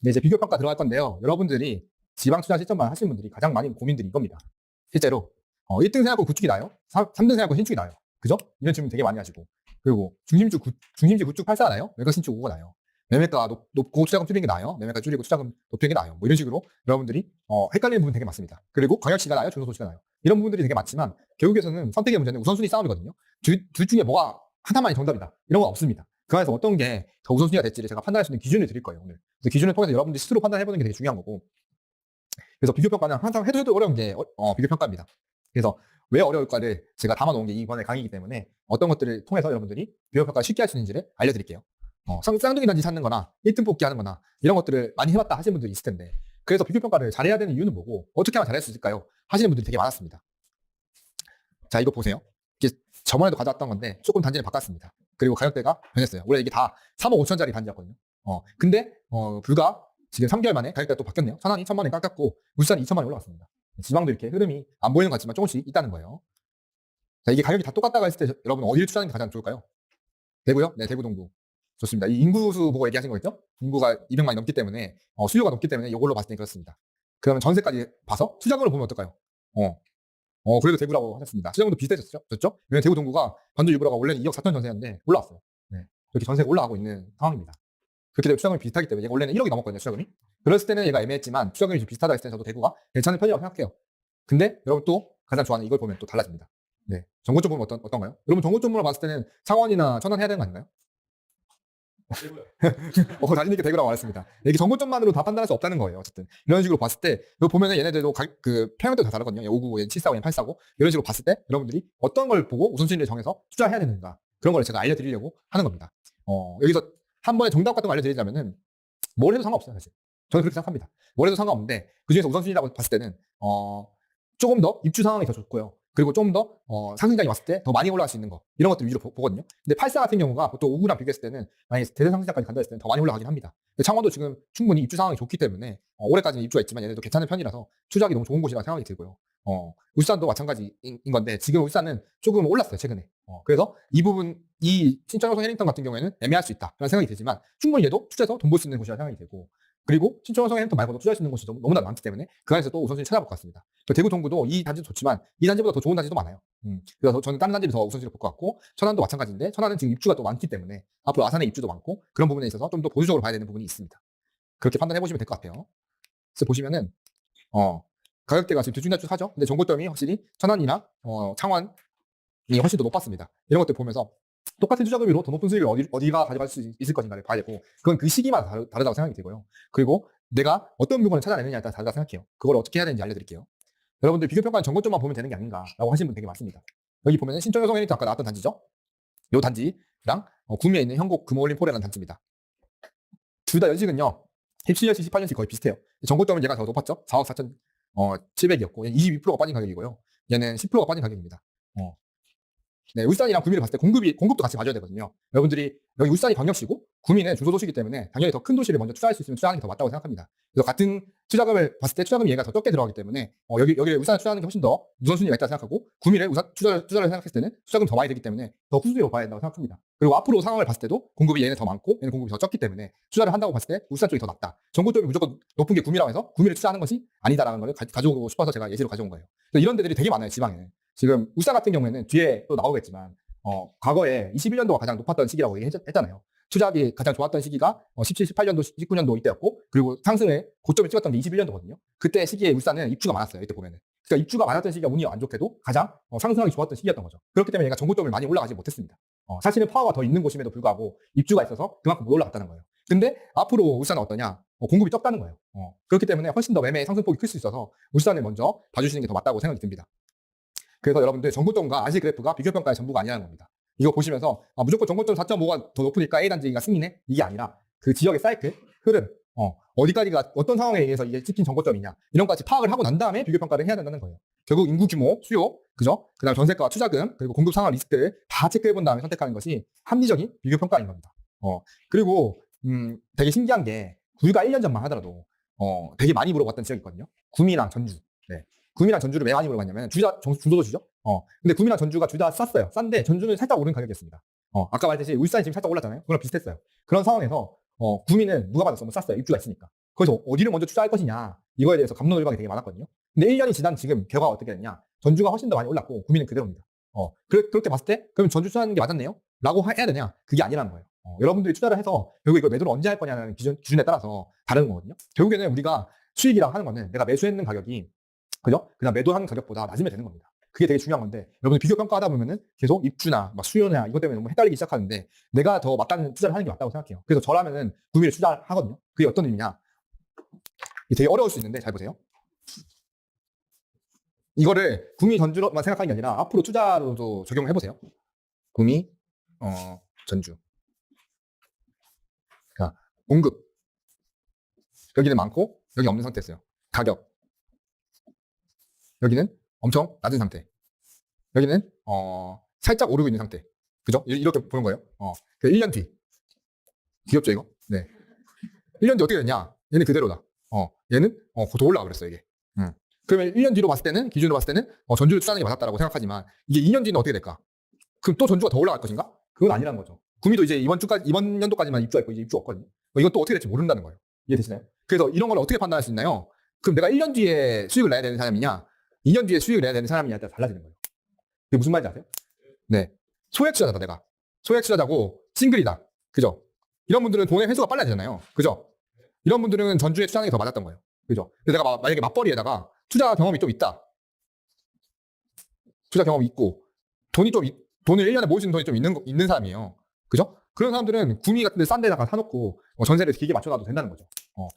네, 이제 비교평가 들어갈 건데요. 여러분들이 지방 투자 시점만 하시는 분들이 가장 많이 고민들이 이겁니다. 실제로 1등 생각하고 구축이 나요? 3등 생각하고 신축이 나요? 그죠? 이런 질문 되게 많이 하시고. 그리고 중심주 구축 8사 나요? 매가 신축 5가 나요? 매매가 높고 투자금 줄이는 게 나아요? 매매가 줄이고 투자금 높이는 게 나아요? 뭐 이런 식으로 여러분들이 헷갈리는 부분 되게 많습니다. 그리고 광역시가 나요? 중소도시가 나요? 이런 부분들이 되게 많지만 결국에서는 선택의 문제는 우선순위 싸움이거든요. 둘 중에 뭐가 하나만이 정답이다. 이런 건 없습니다. 그 안에서 어떤 게 더 우선순위가 될지를 제가 판단할 수 있는 기준을 드릴 거예요, 오늘. 그래서 기준을 통해서 여러분들이 스스로 판단해보는 게 되게 중요한 거고. 그래서 비교평가는 항상 해도 어려운 게 비교평가입니다. 그래서 왜 어려울까를 제가 담아놓은 게 이번에 강의이기 때문에 어떤 것들을 통해서 여러분들이 비교평가를 쉽게 할 수 있는지를 알려드릴게요. 쌍둥이 단지 찾는 거나 1등 뽑기 하는 거나 이런 것들을 많이 해봤다 하시는 분들이 있을 텐데, 그래서 비교평가를 잘해야 되는 이유는 뭐고 어떻게 하면 잘할 수 있을까요? 하시는 분들이 되게 많았습니다. 자, 이거 보세요. 이게 저번에도 가져왔던 건데 조금 단지를 바꿨습니다. 그리고 가격대가 변했어요. 원래 이게 다 3억 5천짜리 단지였거든요. 근데 불과 지금 3개월 만에 가격대가 또 바뀌었네요. 천안이 1,000만 원 깎았고 울산이 2,000만 원이 올라갔습니다. 지방도 이렇게 흐름이 안 보이는 것 같지만 조금씩 있다는 거예요. 자, 이게 가격이 다 똑같다고 했을 때 여러분 어디를 투자하는 게 가장 좋을까요? 대구요? 네, 대구 동구. 좋습니다. 이 인구수 보고 얘기하신 거겠죠? 인구가 200만이 넘기 때문에 수요가 높기 때문에 이걸로 봤을 때 그렇습니다. 그러면 전세까지 봐서 투자금으로 보면 어떨까요? 그래도 대구라고 하셨습니다. 투자금도 비슷해졌죠? 왜냐면 대구 동구가 반도 유보라가 원래는 2억 4천 전세였는데 올라왔어요. 네. 이렇게 전세가 올라가고 있는 상황입니다. 그렇기 때문에 투자금이 비슷하기 때문에 얘가 원래는 1억이 넘었거든요, 투자금이. 그랬을 때는 얘가 애매했지만 투자금이 좀 비슷하다 했을 때 저도 대구가 괜찮은 편이라고 생각해요. 근데 여러분 또 가장 좋아하는 이걸 보면 또 달라집니다. 네. 정고점 보면 어떤가요? 여러분 정고점으로 봤을 때는 창원이나 천안 해야 되는 거 아닌가요? 자신 있게 대구라고 말했습니다. 이게 정고점만으로 다 판단할 수 없다는 거예요. 어쨌든 이런 식으로 봤을 때 이거 보면은 얘네들도 그 평형도 다 다르거든요. 599, 745, 845 이런 식으로 봤을 때 여러분들이 어떤 걸 보고 우선순위를 정해서 투자해야 되는가 그런 걸 제가 알려드리려고 하는 겁니다. 여기서 한 번에 정답 같은 거 알려드리자면은 뭘 해도 상관없어요, 사실. 저는 그렇게 생각합니다. 뭘 해도 상관없는데 그중에서 우선순위라고 봤을 때는 조금 더 입주 상황이 더 좋고요. 그리고 좀 더 상승장이 왔을 때 더 많이 올라갈 수 있는 거 이런 것들 위주로 보거든요. 근데 84 같은 경우가 보통 59랑 비교했을 때는 만약에 대대 상승장까지 간다 했을 때는 더 많이 올라가긴 합니다. 창원도 지금 충분히 입주 상황이 좋기 때문에 올해까지는 입주가 있지만 얘네도 괜찮은 편이라서 투자하기 너무 좋은 곳이라는 생각이 들고요. 울산도 마찬가지인 건데 지금 울산은 조금 올랐어요, 최근에. 그래서 이 부분, 이 신천호성 해링턴 같은 경우에는 애매할 수 있다라는 생각이 들지만 충분히 얘도 투자해서 돈 벌 수 있는 곳이라는 생각이 들고, 그리고 신촌호성 해링턴 말고도 투자할 수 있는 곳이 너무나 많기 때문에 그 안에서 또 우선순위 찾아볼 것 같습니다. 대구 동구도 이 단지도 좋지만 이 단지보다 더 좋은 단지도 많아요. 그래서 저는 다른 단지를 더 우선순위로 볼 것 같고, 천안도 마찬가지인데 천안은 지금 입주가 또 많기 때문에 앞으로 아산에 입주도 많고 그런 부분에 있어서 좀 더 보수적으로 봐야 되는 부분이 있습니다. 그렇게 판단해 보시면 될 것 같아요. 그래서 보시면은 가격대가 지금 들쭉날쭉 하죠. 근데 정고점이 확실히 천안이나 창원이 훨씬 더 높았습니다. 이런 것들 보면서 똑같은 투자금으로 더 높은 수익을 어디가 가져갈 수 있을 것인가를 봐야 되고, 그건 그 시기마다 다르다고 생각이 들고요. 그리고 내가 어떤 물건을 찾아내느냐에 따라 다르다고 생각해요. 그걸 어떻게 해야 되는지 알려드릴게요. 여러분들 비교평가는 정고점만 보면 되는 게 아닌가라고 하시는 분 되게 많습니다. 여기 보면은 신촌여성 애니트 아까 나왔던 단지죠. 요 단지랑 구미에 있는 현곡 금호올림포레라는 단지입니다. 둘 다 연식은요 17년씩 18년씩 거의 비슷해요. 정고점은 얘가 더 높았죠. 4억 4천 700이었고 22%가 빠진 가격이고요. 얘는 10%가 빠진 가격입니다. 네, 울산이랑 구미를 봤을 때 공급도 같이 봐줘야 되거든요. 여러분들이 여기 울산이 광역시고 구미는 중소도시이기 때문에 당연히 더 큰 도시를 먼저 투자할 수 있으면 투자하는 게 더 맞다고 생각합니다. 그래서 같은 투자금을 봤을 때 투자금이 얘가 더 적게 들어가기 때문에 여기를 울산에 투자하는 게 훨씬 더 우선순위가 있다고 생각하고, 구미를 투자를 생각했을 때는 투자금 더 많이 되기 때문에 더 후순위로 봐야 된다고 생각합니다. 그리고 앞으로 상황을 봤을 때도 공급이 얘는 더 많고 얘는 공급이 더 적기 때문에 투자를 한다고 봤을 때 울산 쪽이 더 낫다. 정고점이 무조건 높은 게 구미라고 해서 구미를 투자하는 것이 아니다라는 걸 가져오고 싶어서 제가 예시로 가져온 거예요. 이런 데들이 되게 많아요, 지방에는. 지금 울산 같은 경우에는 뒤에 또 나오겠지만 과거에 21년도가 가장 높았던 시기라고 얘기했잖아요. 투자하기 가장 좋았던 시기가 17, 18년도, 19년도 이때였고, 그리고 상승을 고점을 찍었던 게 21년도거든요. 그때 시기에 울산은 입주가 많았어요. 이때 보면은. 그러니까 입주가 많았던 시기가 운이 안 좋게도 가장 상승하기 좋았던 시기였던 거죠. 그렇기 때문에 얘가 정고점을 많이 올라가지 못했습니다. 사실은 파워가 더 있는 곳임에도 불구하고 입주가 있어서 그만큼 못 올라갔다는 거예요. 근데 앞으로 울산은 어떠냐? 공급이 적다는 거예요. 그렇기 때문에 훨씬 더 매매 상승폭이 클 수 있어서 울산을 먼저 봐주시는 게 더 맞다고 생각이 듭니다. 그래서 여러분들 정고점과 아시 그래프가 비교평가의 전부가 아니라는 겁니다. 이거 보시면서 무조건 정고점 4.5가 더 높으니까 A 단지가 승리네? 이게 아니라 그 지역의 사이클, 흐름, 어디까지가 어떤 상황에 의해서 이게 찍힌 정고점이냐 이런 것까지 파악을 하고 난 다음에 비교평가를 해야 된다는 거예요. 결국 인구 규모, 수요, 그죠? 그 다음 전세가와 투자금, 그리고 공급 상황 리스크를 다 체크해본 다음에 선택하는 것이 합리적인 비교평가인 겁니다. 그리고 되게 신기한 게 불과 1년 전만 하더라도 되게 많이 물어봤던 지역이 있거든요. 구미랑 전주. 네. 구미랑 전주를 왜 많이 물어봤냐면 둘 다 중소도시죠. 근데 구미랑 전주가 둘 다 쌌어요. 싼데 전주는 살짝 오른 가격이었습니다. 아까 말했듯이 울산이 지금 살짝 올랐잖아요. 그거랑 비슷했어요. 그런 상황에서 구미는 누가 받았어? 뭐 쌌어요. 입주가 있으니까. 거기서 어디를 먼저 투자할 것이냐 이거에 대해서 갑론을박이 되게 많았거든요. 근데 1년이 지난 지금 결과가 어떻게 됐냐? 전주가 훨씬 더 많이 올랐고 구미는 그대로입니다. 그렇게 봤을 때 그럼 전주 투자하는 게 맞았네요? 라고 해야 되냐? 그게 아니라는 거예요. 여러분들이 투자를 해서 결국 이걸 매도를 언제 할 거냐는 기준에 따라서 다른 거거든요. 결국에는 우리가 수익이랑 하는 거는 내가 매수했는 가격이 그죠? 그냥 매도하는 가격보다 낮으면 되는 겁니다. 그게 되게 중요한 건데 여러분 비교 평가하다 보면은 계속 입주나 막 수요나 이것 때문에 너무 헷갈리기 시작하는데 내가 더 맞다는 투자를 하는 게 맞다고 생각해요. 그래서 저라면은 구미를 투자하거든요. 그게 어떤 의미냐? 이게 되게 어려울 수 있는데 잘 보세요. 이거를 구미 전주로만 생각하는 게 아니라 앞으로 투자로도 적용을 해보세요. 구미 전주. 자, 공급 여기는 많고 여기 없는 상태였어요. 가격 여기는 엄청 낮은 상태. 여기는 살짝 오르고 있는 상태. 그죠? 이렇게 보는 거예요. 1년 뒤. 귀엽죠 이거? 네. 1년 뒤 어떻게 됐냐? 얘는 그대로다. 얘는 더 올라가 그랬어 이게. 그러면 1년 뒤로 봤을 때는 기준으로 봤을 때는 전주를 투자하는 게 맞았다라고 생각하지만 이게 2년 뒤는 어떻게 될까? 그럼 또 전주가 더 올라갈 것인가? 그건 아니라는 거죠. 구미도 이제 이번 연도까지만 입주했고 이제 입주 없거든요. 이건 또 어떻게 될지 모른다는 거예요. 이해되시나요? 그래서 이런 걸 어떻게 판단할 수 있나요? 그럼 내가 1년 뒤에 수익을 내야 되는 사람이냐, 2년 뒤에 수익을 내야 되는 사람이냐에 따라 달라지는 거예요. 그게 무슨 말인지 아세요? 네. 소액 투자자다 내가. 소액 투자자고 싱글이다. 그죠? 이런 분들은 돈의 회수가 빨라야 되잖아요. 그죠? 이런 분들은 전주에 투자하는 게 더 맞았던 거예요. 그죠? 근데 내가 만약에 맞벌이에다가 투자 경험이 좀 있다. 투자 경험이 있고 돈을 1년에 모을 수 있는 돈이 좀 있는 사람이에요. 그죠? 그런 사람들은 구미 같은 데 싼 데다가 사놓고 전세를 길게 맞춰놔도 된다는 거죠.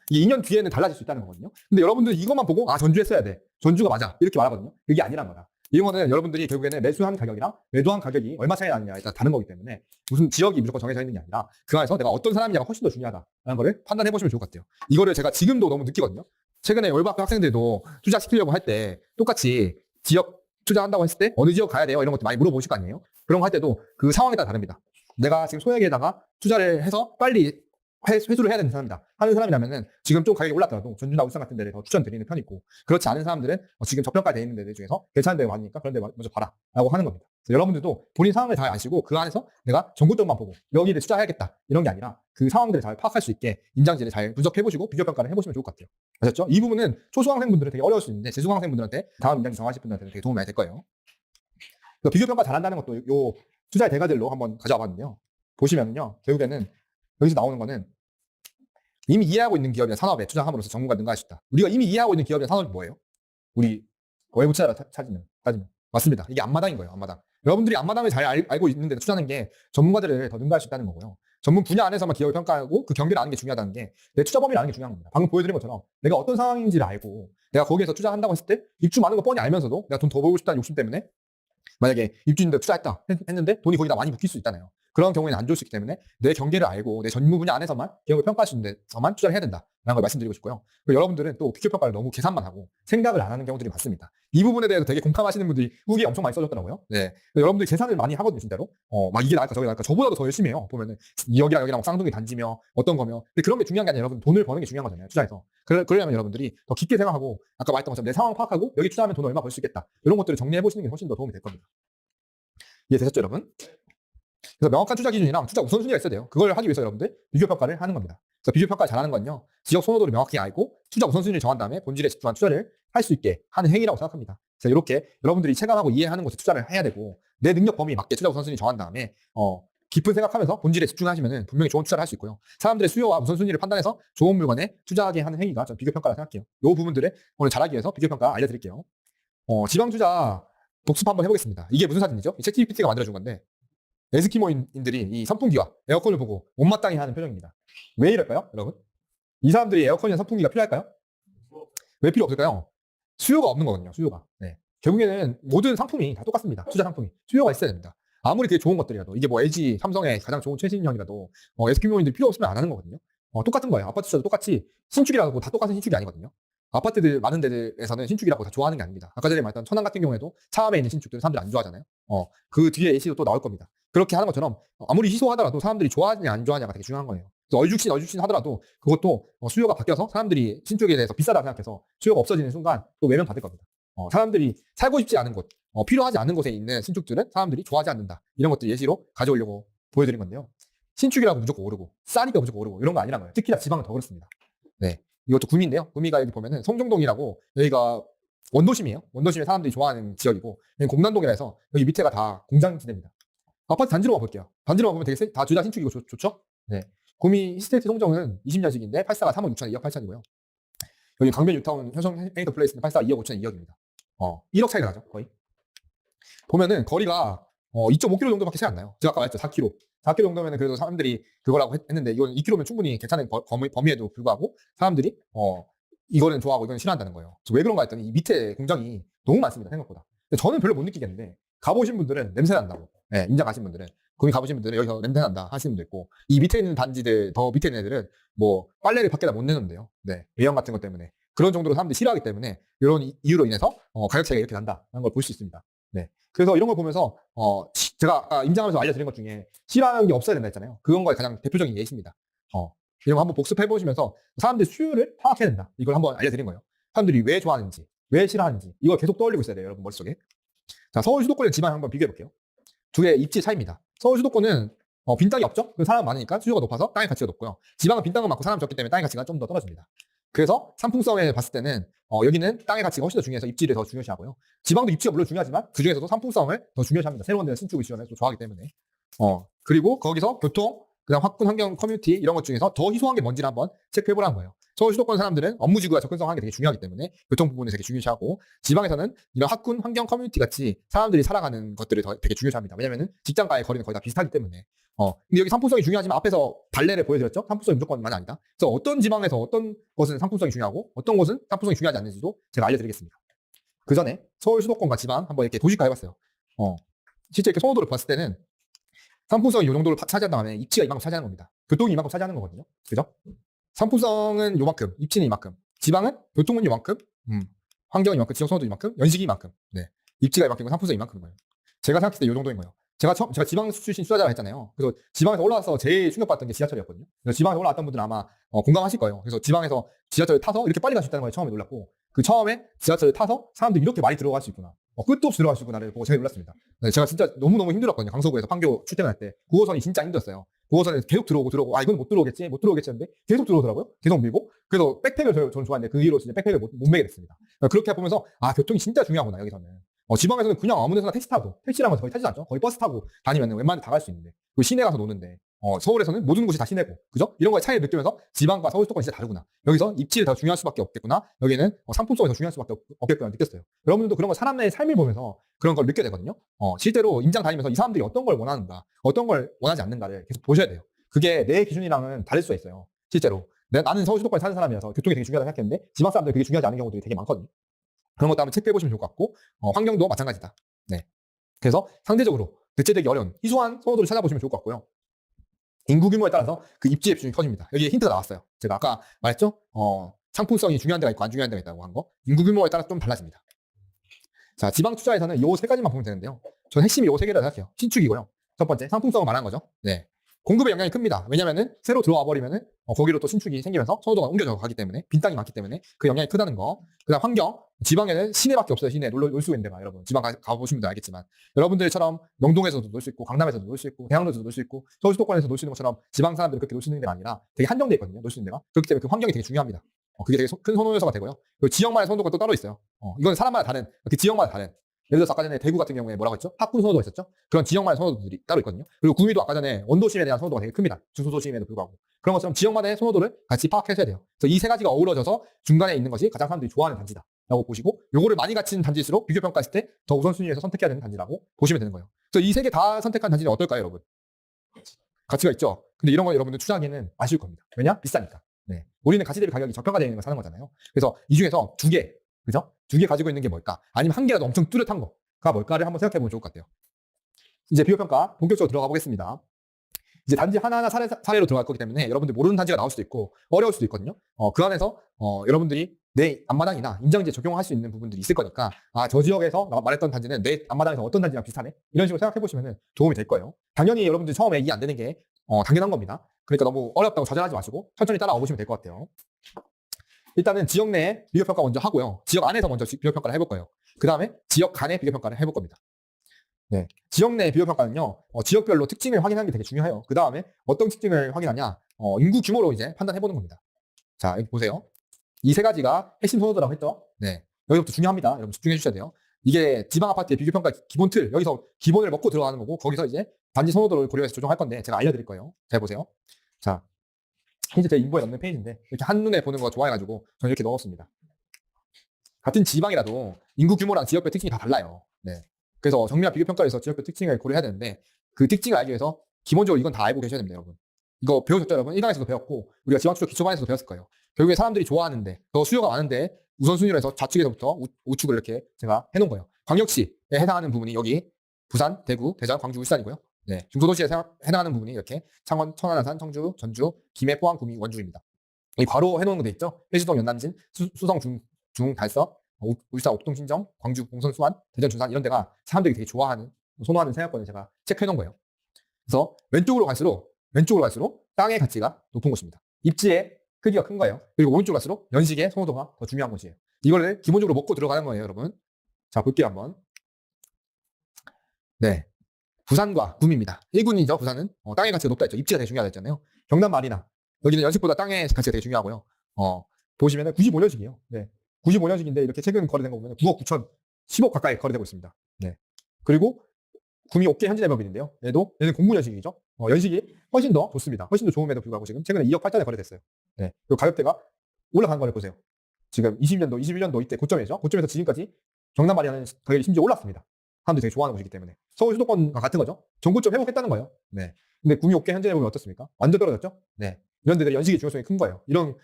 이게 2년 뒤에는 달라질 수 있다는 거거든요. 근데 여러분들은 이것만 보고 전주에 써야 돼. 전주가 맞아. 이렇게 말하거든요. 그게 아니란 거다. 이거는 여러분들이 결국에는 매수한 가격이랑 매도한 가격이 얼마 차이 나느냐에 따라 다른 거기 때문에 무슨 지역이 무조건 정해져 있는 게 아니라 그 안에서 내가 어떤 사람이냐가 훨씬 더 중요하다라는 거를 판단해 보시면 좋을 것 같아요. 이거를 제가 지금도 너무 느끼거든요. 최근에 월박교 학생들도 투자시키려고 할 때 똑같이 지역 투자한다고 했을 때 어느 지역 가야 돼요? 이런 것도 많이 물어보실 거 아니에요? 그런 거 할 때도 그 상황에 따라 다릅니다. 내가 지금 소액에다가 투자를 해서 빨리 회수를 해야 되는 사람이다 하는 사람이라면은 지금 좀 가격이 올랐더라도 전주나 울산 같은 데를 더 추천드리는 편이고 그렇지 않은 사람들은 지금 저평가되어 있는 데들 중에서 괜찮은 데가 많으니까 그런 데 먼저 봐라 라고 하는 겁니다. 그래서 여러분들도 본인 상황을 잘 아시고 그 안에서 내가 전국적만 보고 여기를 투자해야겠다 이런 게 아니라 그 상황들을 잘 파악할 수 있게 임장지를 잘 분석해보시고 비교평가를 해보시면 좋을 것 같아요. 아셨죠? 이 부분은 초수강생분들은 되게 어려울 수 있는데 재수강생분들한테 다음 임장지 정하실 분들한테는 되게 도움이 많이 될 거예요. 비교평가 잘한다는 것도 요 투자의 대가들로 한번 가져와 봤는데요. 보시면요. 결국에는 여기서 나오는 거는 이미 이해하고 있는 기업이나 산업에 투자함으로써 전문가 능가할 수 있다. 우리가 이미 이해하고 있는 기업이나 산업이 뭐예요? 우리 외부 투자라 따지면. 맞습니다. 이게 앞마당인 거예요. 앞마당. 여러분들이 앞마당을 잘 알고 있는 데 투자하는 게 전문가들을 더 능가할 수 있다는 거고요. 전문 분야 안에서만 기업을 평가하고 그 경기를 아는 게 중요하다는 게 내 투자 범위를 아는 게 중요한 겁니다. 방금 보여드린 것처럼 내가 어떤 상황인지를 알고 내가 거기에서 투자한다고 했을 때 입주 많은 거 뻔히 알면서도 내가 돈 더 벌고 싶다는 욕심 때문에 만약에 입주인데 투자했다 했는데 돈이 거기다 많이 묶일 수 있잖아요. 그런 경우에는 안 좋을 수 있기 때문에 내 경계를 알고 내 전문 분야 안에서만 기업을 평가할 수 있는 데서만 투자를 해야 된다라는 걸 말씀드리고 싶고요. 그리고 여러분들은 또 비교 평가를 너무 계산만 하고 생각을 안 하는 경우들이 많습니다. 이 부분에 대해서 되게 공감하시는 분들이 후기에 엄청 많이 써줬더라고요. 네. 여러분들이 계산을 많이 하거든요, 진짜로. 막 이게 나을까 저게 나을까 저보다도 더 열심히 해요. 보면은 여기랑 여기랑 쌍둥이 단지며 어떤 거며. 근데 그런 게 중요한 게 아니라 여러분 돈을 버는 게 중요한 거잖아요, 투자해서. 그러려면 여러분들이 더 깊게 생각하고 아까 말했던 것처럼 내 상황 파악하고 여기 투자하면 돈 얼마 벌 수 있겠다. 이런 것들을 정리해 보시는 게 훨씬 더 도움이 될 겁니다. 이해되셨죠, 여러분? 그래서 명확한 투자 기준이랑 투자 우선순위가 있어야 돼요. 그걸 하기 위해서 여러분들 비교평가를 하는 겁니다. 그래서 비교평가를 잘하는 건요. 지역 선호도를 명확히 알고 투자 우선순위를 정한 다음에 본질에 집중한 투자를 할 수 있게 하는 행위라고 생각합니다. 그래서 이렇게 여러분들이 체감하고 이해하는 곳에 투자를 해야 되고 내 능력 범위에 맞게 투자 우선순위 정한 다음에 깊은 생각하면서 본질에 집중하시면 분명히 좋은 투자를 할 수 있고요. 사람들의 수요와 우선순위를 판단해서 좋은 물건에 투자하게 하는 행위가 저는 비교평가라 생각해요. 이 부분들을 오늘 잘하기 위해서 비교평가 알려드릴게요. 지방투자 복습 한번 해보겠습니다. 이게 무슨 사진이죠? 이 챗GPT가 만들어준 건데 에스키모인들이 이 선풍기와 에어컨을 보고 못마땅해 하는 표정입니다. 왜 이럴까요, 여러분? 이 사람들이 에어컨이나 선풍기가 필요할까요? 왜 필요 없을까요? 수요가 없는 거거든요, 수요가. 네. 결국에는 모든 상품이 다 똑같습니다. 투자 상품이. 수요가 있어야 됩니다. 아무리 그게 좋은 것들이라도, 이게 뭐 LG, 삼성의 가장 좋은 최신형이라도 에스키모인들이 필요 없으면 안 하는 거거든요. 똑같은 거예요. 아파트 투자도 똑같이 신축이라고 다 똑같은 신축이 아니거든요. 아파트들 많은 데들에서는 신축이라고 다 좋아하는 게 아닙니다. 아까 전에 말했던 천안 같은 경우에도 차암에 있는 신축들 사람들이 안 좋아하잖아요. 그 뒤에 예시도 또 나올 겁니다. 그렇게 하는 것처럼 아무리 희소하더라도 사람들이 좋아하느냐 안 좋아하느냐가 되게 중요한 거예요. 그래서 얼죽신 하더라도 그것도 수요가 바뀌어서 사람들이 신축에 대해서 비싸다 생각해서 수요가 없어지는 순간 또 외면 받을 겁니다. 사람들이 살고 싶지 않은 곳, 필요하지 않은 곳에 있는 신축들은 사람들이 좋아하지 않는다. 이런 것들 예시로 가져오려고 보여드린 건데요. 신축이라고 무조건 오르고 싸니까 무조건 오르고 이런 거 아니란 거예요. 특히나 지방은 더 그렇습니다. 네. 이것도 구미인데요. 구미가 여기 보면은 성정동이라고 여기가 원도심이에요. 원도심에 사람들이 좋아하는 지역이고 여기 공단동이라 해서 여기 밑에가 다 공장지대입니다. 아파트 단지로만 볼게요. 단지로만 보면 되게 다 둘 다 신축이고 좋죠? 네. 구미 히스테이트 송정은 20년식인데 84가 3억 6천 2억 8천이고요. 여기 강변 뉴타운 현성 헤이더 플레이스는 84 2억 5천 2억입니다. 1억 차이가 나죠, 거의. 보면은 거리가 2.5km 정도밖에 차이 안 나요. 제가 아까 말했죠, 4km. 4km 정도면 그래도 사람들이 그거라고 했는데 이건 2km면 충분히 괜찮은 범위에도 불구하고 사람들이 이거는 좋아하고 이건 싫어한다는 거예요. 왜 그런가 했더니 이 밑에 공장이 너무 많습니다, 생각보다. 근데 저는 별로 못 느끼겠는데 가보신 분들은 냄새 난다고. 네, 임장 가신 분들은 거기 가보신 분들은 여기서 냄새 난다 하시는 분도 있고 이 밑에 있는 단지들 더 밑에 있는 애들은 뭐 빨래를 밖에다 못 내놓는데요. 네, 외형 같은 것 때문에 그런 정도로 사람들이 싫어하기 때문에 이런 이유로 인해서 가격 차이가 이렇게 난다는 걸 볼 수 있습니다. 네, 그래서 이런 걸 보면서 제가 아까 임장하면서 알려드린 것 중에 싫어하는 게 없어야 된다 했잖아요. 그런 거에 가장 대표적인 예시입니다. 이런 거 한번 복습해 보시면서 사람들 수요를 파악해야 된다. 이걸 한번 알려드린 거예요. 사람들이 왜 좋아하는지, 왜 싫어하는지 이걸 계속 떠올리고 있어야 돼요, 여러분 머릿속에. 자, 서울 수도권의 지방 한번 비교해 볼게요. 두 개의 입지 차이입니다. 서울 수도권은 빈 땅이 없죠? 사람 많으니까 수요가 높아서 땅의 가치가 높고요. 지방은 빈 땅은 많고 사람이 적기 때문에 땅의 가치가 좀 더 떨어집니다. 그래서 상품성에 봤을 때는 여기는 땅의 가치가 훨씬 더 중요해서 입지를 더 중요시하고요. 지방도 입지가 물론 중요하지만 그 중에서도 상품성을 더 중요시합니다. 새로운 데는 신축을 지원해서 좋아하기 때문에. 그리고 거기서 교통, 그다음 학군, 환경, 커뮤니티 이런 것 중에서 더 희소한 게 뭔지를 한번 체크해보라는 거예요. 서울 수도권 사람들은 업무지구와 접근성 하는 게 되게 중요하기 때문에 교통 부분을 되게 중요시하고 지방에서는 이런 학군, 환경, 커뮤니티 같이 사람들이 살아가는 것들을 되게 중요시합니다. 왜냐면은 직장과의 거리는 거의 다 비슷하기 때문에. 근데 여기 상품성이 중요하지만 앞에서 발레를 보여드렸죠? 상품성이 무조건만이 아니다. 그래서 어떤 지방에서 어떤 것은 상품성이 중요하고 어떤 것은 상품성이 중요하지 않는지도 제가 알려드리겠습니다. 그 전에 서울 수도권과 지방 한번 이렇게 도시화 해봤어요. 실제 이렇게 선호도를 봤을 때는 상품성이 이 정도를 차지한 다음에 입지가 이만큼 차지하는 겁니다. 교통이 이만큼 차지하는 거거든요. 그죠? 상품성은 요만큼, 입지는 이만큼, 지방은 교통은 요만큼, 환경은 이만큼, 지역 선호도 이만큼, 연식이 이만큼, 네. 입지가 이만큼이고 상품성이 이만큼인 거예요. 제가 생각했을 때 이 정도인 거예요. 제가 지방 출신 투자자라 했잖아요. 그래서 지방에서 올라와서 제일 충격받던 게 지하철이었거든요. 그래서 지방에서 올라왔던 분들은 아마 공감하실 거예요. 그래서 지방에서 지하철을 타서 이렇게 빨리 갈 수 있다는 거에 처음에 놀랐고, 그 처음에 지하철을 타서 사람들이 이렇게 많이 들어갈 수 있구나. 끝도 없이 들어갈 수 있구나를 보고 제가 놀랐습니다. 네, 제가 진짜 너무너무 힘들었거든요. 강서구에서 판교 출퇴근할 때. 9호선이 진짜 힘들었어요. 9호선에 계속 들어오고, 이건 못 들어오겠지 했는데 계속 들어오더라고요. 계속 밀고. 그래서 백팩을 저는 좋아하는데 그 이후로 진짜 백팩을 못 매게 됐습니다. 그렇게 보면서, 교통이 진짜 중요하구나, 여기서는. 지방에서는 그냥 아무 데서나 택시라는 건 거의 타지 않죠? 거의 버스 타고 다니면 웬만하면 다 갈 수 있는데. 그리고 시내 가서 노는데. 서울에서는 모든 곳이 다 시내고, 그죠? 이런 거에 차이를 느끼면서 지방과 서울 수도권이 진짜 다르구나. 여기서 입지를 더 중요할 수밖에 없겠구나. 여기는 상품성이 더 중요할 수밖에 없겠구나 느꼈어요. 여러분들도 그런 거 사람의 삶을 보면서 그런 걸 느껴야 되거든요. 실제로 임장 다니면서 이 사람들이 어떤 걸 원하는가, 어떤 걸 원하지 않는가를 계속 보셔야 돼요. 그게 내 기준이랑은 다를 수가 있어요. 실제로. 나는 서울 수도권에 사는 사람이라서 교통이 되게 중요하다고 생각했는데 지방 사람들 그게 중요하지 않은 경우들이 되게 많거든요. 그런 것도 한번 체크해 보시면 좋을 것 같고, 환경도 마찬가지다. 네. 그래서 상대적으로 대체되기 어려운 희소한 선호도를 찾아보시면 좋을 것 같고요. 인구 규모에 따라서 그 입지의 비중이 커집니다. 여기에 힌트가 나왔어요. 제가 아까 말했죠? 상품성이 중요한 데가 있고 안 중요한 데가 있다고 한 거. 인구 규모에 따라 좀 달라집니다. 자, 지방 투자에서는 요 세 가지만 보면 되는데요. 저는 핵심이 요 세 개라고 생각해요. 신축이고요. 첫 번째, 상품성을 말하는 거죠. 네. 공급의 영향이 큽니다. 왜냐면은 새로 들어와 버리면은 거기로 또 신축이 생기면서 선호도가 옮겨져 가기 때문에 빈 땅이 많기 때문에 그 영향이 크다는 거. 그다음 환경. 지방에는 시내밖에 없어요. 시내 놀 수 있는 데가 여러분. 지방 가보신 분들 알겠지만 여러분들처럼 명동에서도 놀 수 있고 강남에서도 놀 수 있고 대학로에서도 놀 수 있고 서울 수도권에서 놀 수 있는 것처럼 지방 사람들이 그렇게 놀 수 있는 데가 아니라 되게 한정돼 있거든요. 놀 수 있는 데가. 그렇기 때문에 그 환경이 되게 중요합니다. 그게 되게 큰 선호 요소가 되고요. 그리고 지역만의 선호도가 또 따로 있어요. 이건 사람마다 다른 그 지역마다 다른. 예를 들어서 아까 전에 대구 같은 경우에 뭐라고 했죠? 학군 선호도가 있었죠? 그런 지역만의 선호도들이 따로 있거든요. 그리고 구미도 아까 전에 원도심에 대한 선호도가 되게 큽니다. 중소도심에도 불구하고. 그런 것처럼 지역마다의 선호도를 같이 파악해줘야 돼요. 그래서 이 세 가지가 어우러져서 중간에 있는 것이 가장 사람들이 좋아하는 단지다. 라고 보시고 요거를 많이 갖춘 단지일수록 비교평가했을 때 더 우선순위에서 선택해야 되는 단지라고 보시면 되는 거예요. 그래서 이 세 개 다 선택한 단지는 어떨까요, 여러분? 가치가 있죠? 근데 이런 거 여러분들 투자하기에는 아쉬울 겁니다. 왜냐? 비싸니까. 네. 우리는 가치 대비 가격이 저평가되어 있는 거 사는 거잖아요. 그래서 이 중에서 두 개, 그죠? 두 개 가지고 있는 게 뭘까? 아니면 한 개라도 엄청 뚜렷한 거가 뭘까를 한번 생각해 보면 좋을 것 같아요. 이제 비교평가 본격적으로 들어가 보겠습니다. 이제 단지 하나하나 사례로 들어갈 거기 때문에 여러분들 모르는 단지가 나올 수도 있고 어려울 수도 있거든요. 그 안에서 여러분들이 내 앞마당이나 임장지에 적용할 수 있는 부분들이 있을 거니까 저 지역에서 말했던 단지는 내 앞마당에서 어떤 단지랑 비슷하네? 이런 식으로 생각해 보시면 도움이 될 거예요. 당연히 여러분들 처음에 이해 안 되는 게 당연한 겁니다. 그러니까 너무 어렵다고 좌절하지 마시고 천천히 따라와 보시면 될 것 같아요. 일단은 지역 내 비교평가 먼저 하고요. 지역 안에서 먼저 비교평가를 해볼 거예요. 그 다음에 지역 간의 비교평가를 해볼 겁니다. 네. 지역 내 비교평가는요, 지역별로 특징을 확인하는 게 되게 중요해요. 그 다음에 어떤 특징을 확인하냐, 인구 규모로 이제 판단해보는 겁니다. 자, 여기 보세요. 이 세 가지가 핵심 선호도라고 했죠. 네. 여기부터 중요합니다. 여러분 집중해 주셔야 돼요. 이게 지방 아파트의 비교평가 기본 틀, 여기서 기본을 먹고 들어가는 거고, 거기서 이제 단지 선호도를 고려해서 조정할 건데, 제가 알려드릴 거예요. 잘 보세요. 자, 이제 제 인보에 넣는 페이지인데, 이렇게 한눈에 보는 거 좋아해가지고, 저는 이렇게 넣었습니다. 같은 지방이라도 인구 규모랑 지역별 특징이 다 달라요. 네. 그래서 정밀한 비교평가에서 지역별 특징을 고려해야 되는데, 그 특징을 알기 위해서 기본적으로 이건 다 알고 계셔야 됩니다, 여러분. 이거 배우셨죠, 여러분? 1강에서도 배웠고, 우리가 지방추적 기초반에서도 배웠을 거예요. 결국에 사람들이 좋아하는데, 더 수요가 많은데, 우선순위로 해서 좌측에서부터 우측을 이렇게 제가 해놓은 거예요. 광역시에 해당하는 부분이 여기 부산, 대구, 대전, 광주, 울산이고요. 네, 중소도시에 해당하는 부분이 이렇게 창원, 천안, 안산, 청주, 전주, 김해, 포항, 구미, 원주입니다. 이 괄호 해놓은 거 돼 있죠? 해수동, 연남진, 수성, 달서, 울산, 옥동, 신정, 광주, 봉선, 수안, 대전, 준산 이런 데가 사람들이 되게 좋아하는, 선호하는 생활권을 제가 체크해 놓은 거예요. 그래서 왼쪽으로 갈수록 땅의 가치가 높은 곳입니다. 입지의 크기가 큰 거예요. 그리고 오른쪽으로 갈수록 연식의 선호도가 더 중요한 곳이에요. 이거를 기본적으로 먹고 들어가는 거예요, 여러분. 자, 볼게요, 한번. 네. 부산과 구미입니다. 1군이죠, 부산은. 땅의 가치가 높다 했죠. 입지가 되게 중요하다 했잖아요. 경남 말이나, 여기는 연식보다 땅의 가치가 되게 중요하고요. 보시면은 95년식이에요. 네. 95년식인데 이렇게 최근 거래된 거 보면 9억 9천, 10억 가까이 거래되고 있습니다. 네. 그리고 구미 옥계 현지대법인인데요. 얘는 09년식이죠. 연식이 훨씬 더 좋습니다. 훨씬 더 좋음에도 불구하고 지금 최근에 2억 8천에 거래됐어요. 네. 그리고 가격대가 올라간 거를 보세요. 지금 20년도, 21년도 이때 고점이죠. 고점에서 지금까지 경남 마리아는 가격이 심지어 올랐습니다. 사람들이 되게 좋아하는 곳이기 때문에. 서울 수도권과 같은 거죠. 전고점 회복했다는 거예요. 네. 근데 구미 옥계 현지대법인 어떻습니까? 완전 떨어졌죠? 네. 이런 데들이 연식의 중요성이 큰 거예요. 이런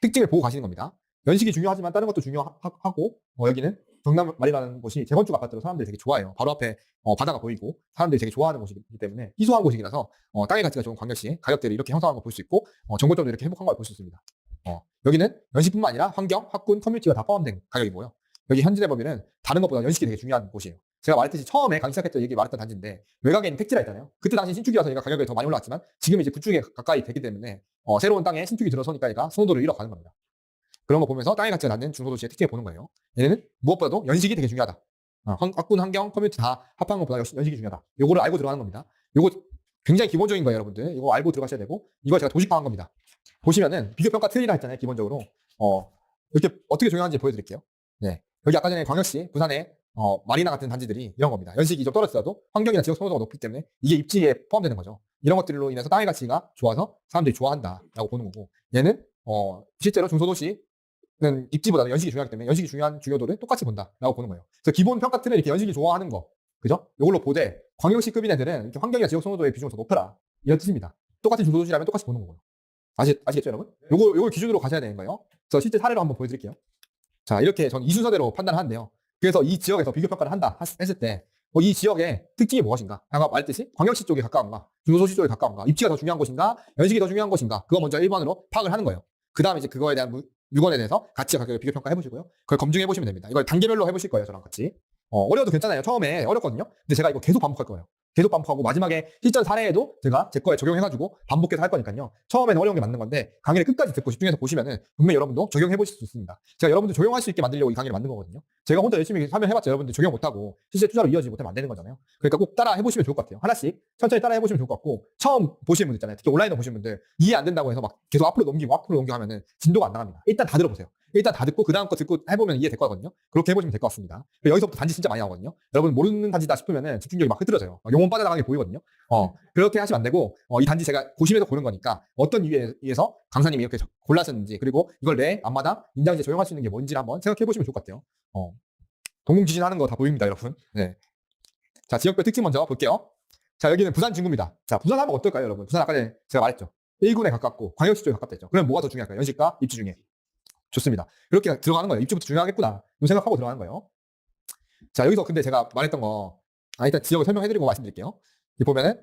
특징을 보고 가시는 겁니다. 연식이 중요하지만 다른 것도 중요하고, 여기는 경남 말이라는 곳이 재건축 아파트로 사람들이 되게 좋아해요. 바로 앞에 바다가 보이고 사람들이 되게 좋아하는 곳이기 때문에 희소한 곳이라서 땅의 가치가 좋은 광역시 가격대를 이렇게 형성한 걸 볼 수 있고, 정보점도 이렇게 회복한 걸 볼 수 있습니다. 여기는 연식뿐만 아니라 환경, 학군, 커뮤니티가 다 포함된 가격이고요. 여기 현지대법인은 다른 것보다 연식이 되게 중요한 곳이에요. 제가 말했듯이 처음에 강의 시작했던 얘기 말했던 단지인데 외곽에 있는 택지라 했잖아요. 그때 당시 신축이라서 얘가 가격이 더 많이 올라왔지만 지금 이제 구축에 가까이 되기 때문에 새로운 땅에 신축이 들어서니까 얘가 선호도를 잃어가는 겁니다. 그런 거 보면서 땅의 가치가 낮는 중소도시의 특징을 보는 거예요. 얘는 무엇보다도 연식이 되게 중요하다. 학군, 환경, 커뮤니티 다 합한 것보다 연식이 중요하다. 요거를 알고 들어가는 겁니다. 요거 굉장히 기본적인 거예요, 여러분들. 이거 알고 들어가셔야 되고, 이걸 제가 도식화한 겁니다. 보시면은 비교평가 틀이라 했잖아요, 기본적으로. 이렇게 어떻게 적용하는지 보여드릴게요. 네. 여기 아까 전에 광역시, 부산에 마리나 같은 단지들이 이런 겁니다. 연식이 좀 떨어지더라도 환경이나 지역 선호도가 높기 때문에 이게 입지에 포함되는 거죠. 이런 것들로 인해서 땅의 가치가 좋아서 사람들이 좋아한다라고 보는 거고, 얘는 실제로 중소도시 입지보다는 연식이 중요하기 때문에 연식이 중요한 중요도를 똑같이 본다라고 보는 거예요. 그래서 기본 평가 틀은 이렇게 연식이 좋아하는 거, 그죠? 이걸로 보되 광역시급인 애들은 이렇게 환경이나 지역 선호도의 비중이 더 높더라, 이런 뜻입니다. 똑같은 중소도시라면 똑같이 보는 거고요. 아시겠죠, 여러분? 요걸 기준으로 가셔야 되는 거예요. 그래서 실제 사례로 한번 보여드릴게요. 자, 이렇게 저는 이 순서대로 판단을 하는데요. 그래서 이 지역에서 비교 평가를 한다 했을 때 이 지역의 특징이 무엇인가? 아까 말했듯이 광역시 쪽에 가까운가, 중소도시 쪽에 가까운가, 입지가 더 중요한 것인가, 연식이 더 중요한 것인가, 그거 먼저 1번으로 파악을 하는 거예요. 그 다음에 이제 그거에 대한 물건에 대해서 가치와 가격을 비교 평가해 보시고요. 그걸 검증해 보시면 됩니다. 이걸 단계별로 해보실 거예요, 저랑 같이. 어려워도 괜찮아요. 처음에 어렵거든요. 근데 제가 이거 계속 반복할 거예요. 계속 반복하고 마지막에 실전 사례에도 제가 제 거에 적용해가지고 반복해서 할 거니까요. 처음에는 어려운 게 맞는 건데 강의를 끝까지 듣고 집중해서 보시면은 분명히 여러분도 적용해 보실 수 있습니다. 제가 여러분들 적용할 수 있게 만들려고 이 강의를 만든 거거든요. 제가 혼자 열심히 설명해봤자 여러분들 적용 못하고 실제 투자로 이어지지 못하면 안 되는 거잖아요. 그러니까 꼭 따라 해보시면 좋을 것 같아요. 하나씩 천천히 따라 해보시면 좋을 것 같고, 처음 보시는 분들 있잖아요. 특히 온라인으로 보시는 분들 이해 안 된다고 해서 막 계속 앞으로 넘기고 하면은 진도가 안 나갑니다. 일단 다 들어보세요. 일단 다 듣고 그 다음 거 듣고 해보면 이해 될 거거든요. 그렇게 해보시면 될 것 같습니다. 여기서부터 단지 진짜 많이 나오거든요. 여러분 모르는 단지다 싶으면은 집중력이 막 흐트러져요. 용어 빠져나가는 게 보이거든요. 그렇게 하시면 안 되고, 이 단지 제가 보시면서 고른 거니까 어떤 이유에서 강사님이 이렇게 골라셨는지, 그리고 이걸 내 앞마당 인장지에 적용할 수 있는 게 뭔지 한번 생각해 보시면 좋을 것 같아요. 동공지진하는 거 다 보입니다, 여러분. 네. 자, 지역별 특징 먼저 볼게요. 자, 여기는 부산 중구입니다. 자, 부산 하면 어떨까요, 여러분? 부산 아까 전에 제가 말했죠. 1군에 가깝고 광역시 쪽에 가깝다 했죠. 그럼 뭐가 더 중요할까요? 연식과 입지 중에. 좋습니다. 이렇게 들어가는 거예요. 입지부터 중요하겠구나, 이 생각하고 들어가는 거예요. 자, 여기서 근데 제가 말했던 거, 일단 지역을 설명해드리고 말씀드릴게요. 여기 보면은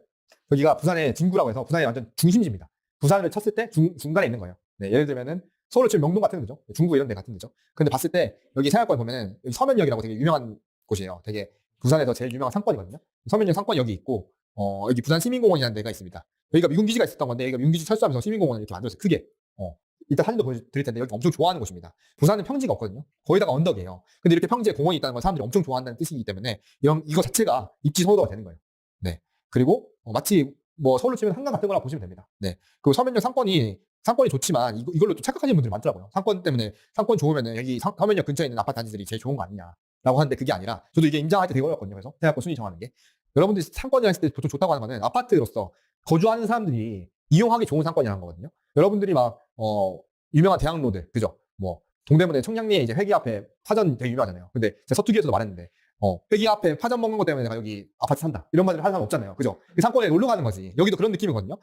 여기가 부산의 진구라고 해서 부산의 완전 중심지입니다. 부산을 쳤을 때 중간에 있는 거예요. 네, 예를 들면은 서울 지금 명동 같은 데죠. 중구 이런 데 같은 데죠. 근데 봤을 때 여기 생활권 보면은 여기 서면역이라고 되게 유명한 곳이에요. 되게 부산에서 제일 유명한 상권이거든요. 서면역 상권역이 있고, 여기 부산 시민공원이라는 데가 있습니다. 여기가 미군기지가 있었던 건데 여기가 미군기지 철수하면서 시민공원을 이렇게 만들었어요. 크게. 이따 사진도 보여드릴 텐데 여기 엄청 좋아하는 곳입니다. 부산은 평지가 없거든요. 거기다가 언덕이에요. 근데 이렇게 평지에 공원이 있다는 건 사람들이 엄청 좋아한다는 뜻이기 때문에 이거 자체가 입지 선호도가 되는 거예요. 네. 그리고 마치 뭐 서울로 치면 한강 같은 거라 보시면 됩니다. 네. 그리고 서면역 상권이 상권이 좋지만 이걸로 또 착각하시는 분들이 많더라고요. 상권 때문에 상권 좋으면은 여기 서면역 근처에 있는 아파트 단지들이 제일 좋은 거 아니냐라고 하는데 그게 아니라 저도 이게 인정할 때 되게 어렵거든요. 그래서 생각권 순위 정하는 게 여러분들이 상권이라 했을 때 보통 좋다고 하는 거는 아파트로서 거주하는 사람들이 이용하기 좋은 상권이라는 거거든요. 여러분들이 막 유명한 대학로들 그죠? 뭐 동대문에 청량리에 이제 회기 앞에 파전 되게 유명하잖아요. 근데 제가 서투기에서도 말했는데 회기 앞에 파전 먹는 것 때문에 내가 여기 아파트 산다 이런 말을 하는 사람 없잖아요. 그죠? 그 상권에 놀러 가는 거지. 여기도 그런 느낌이거든요.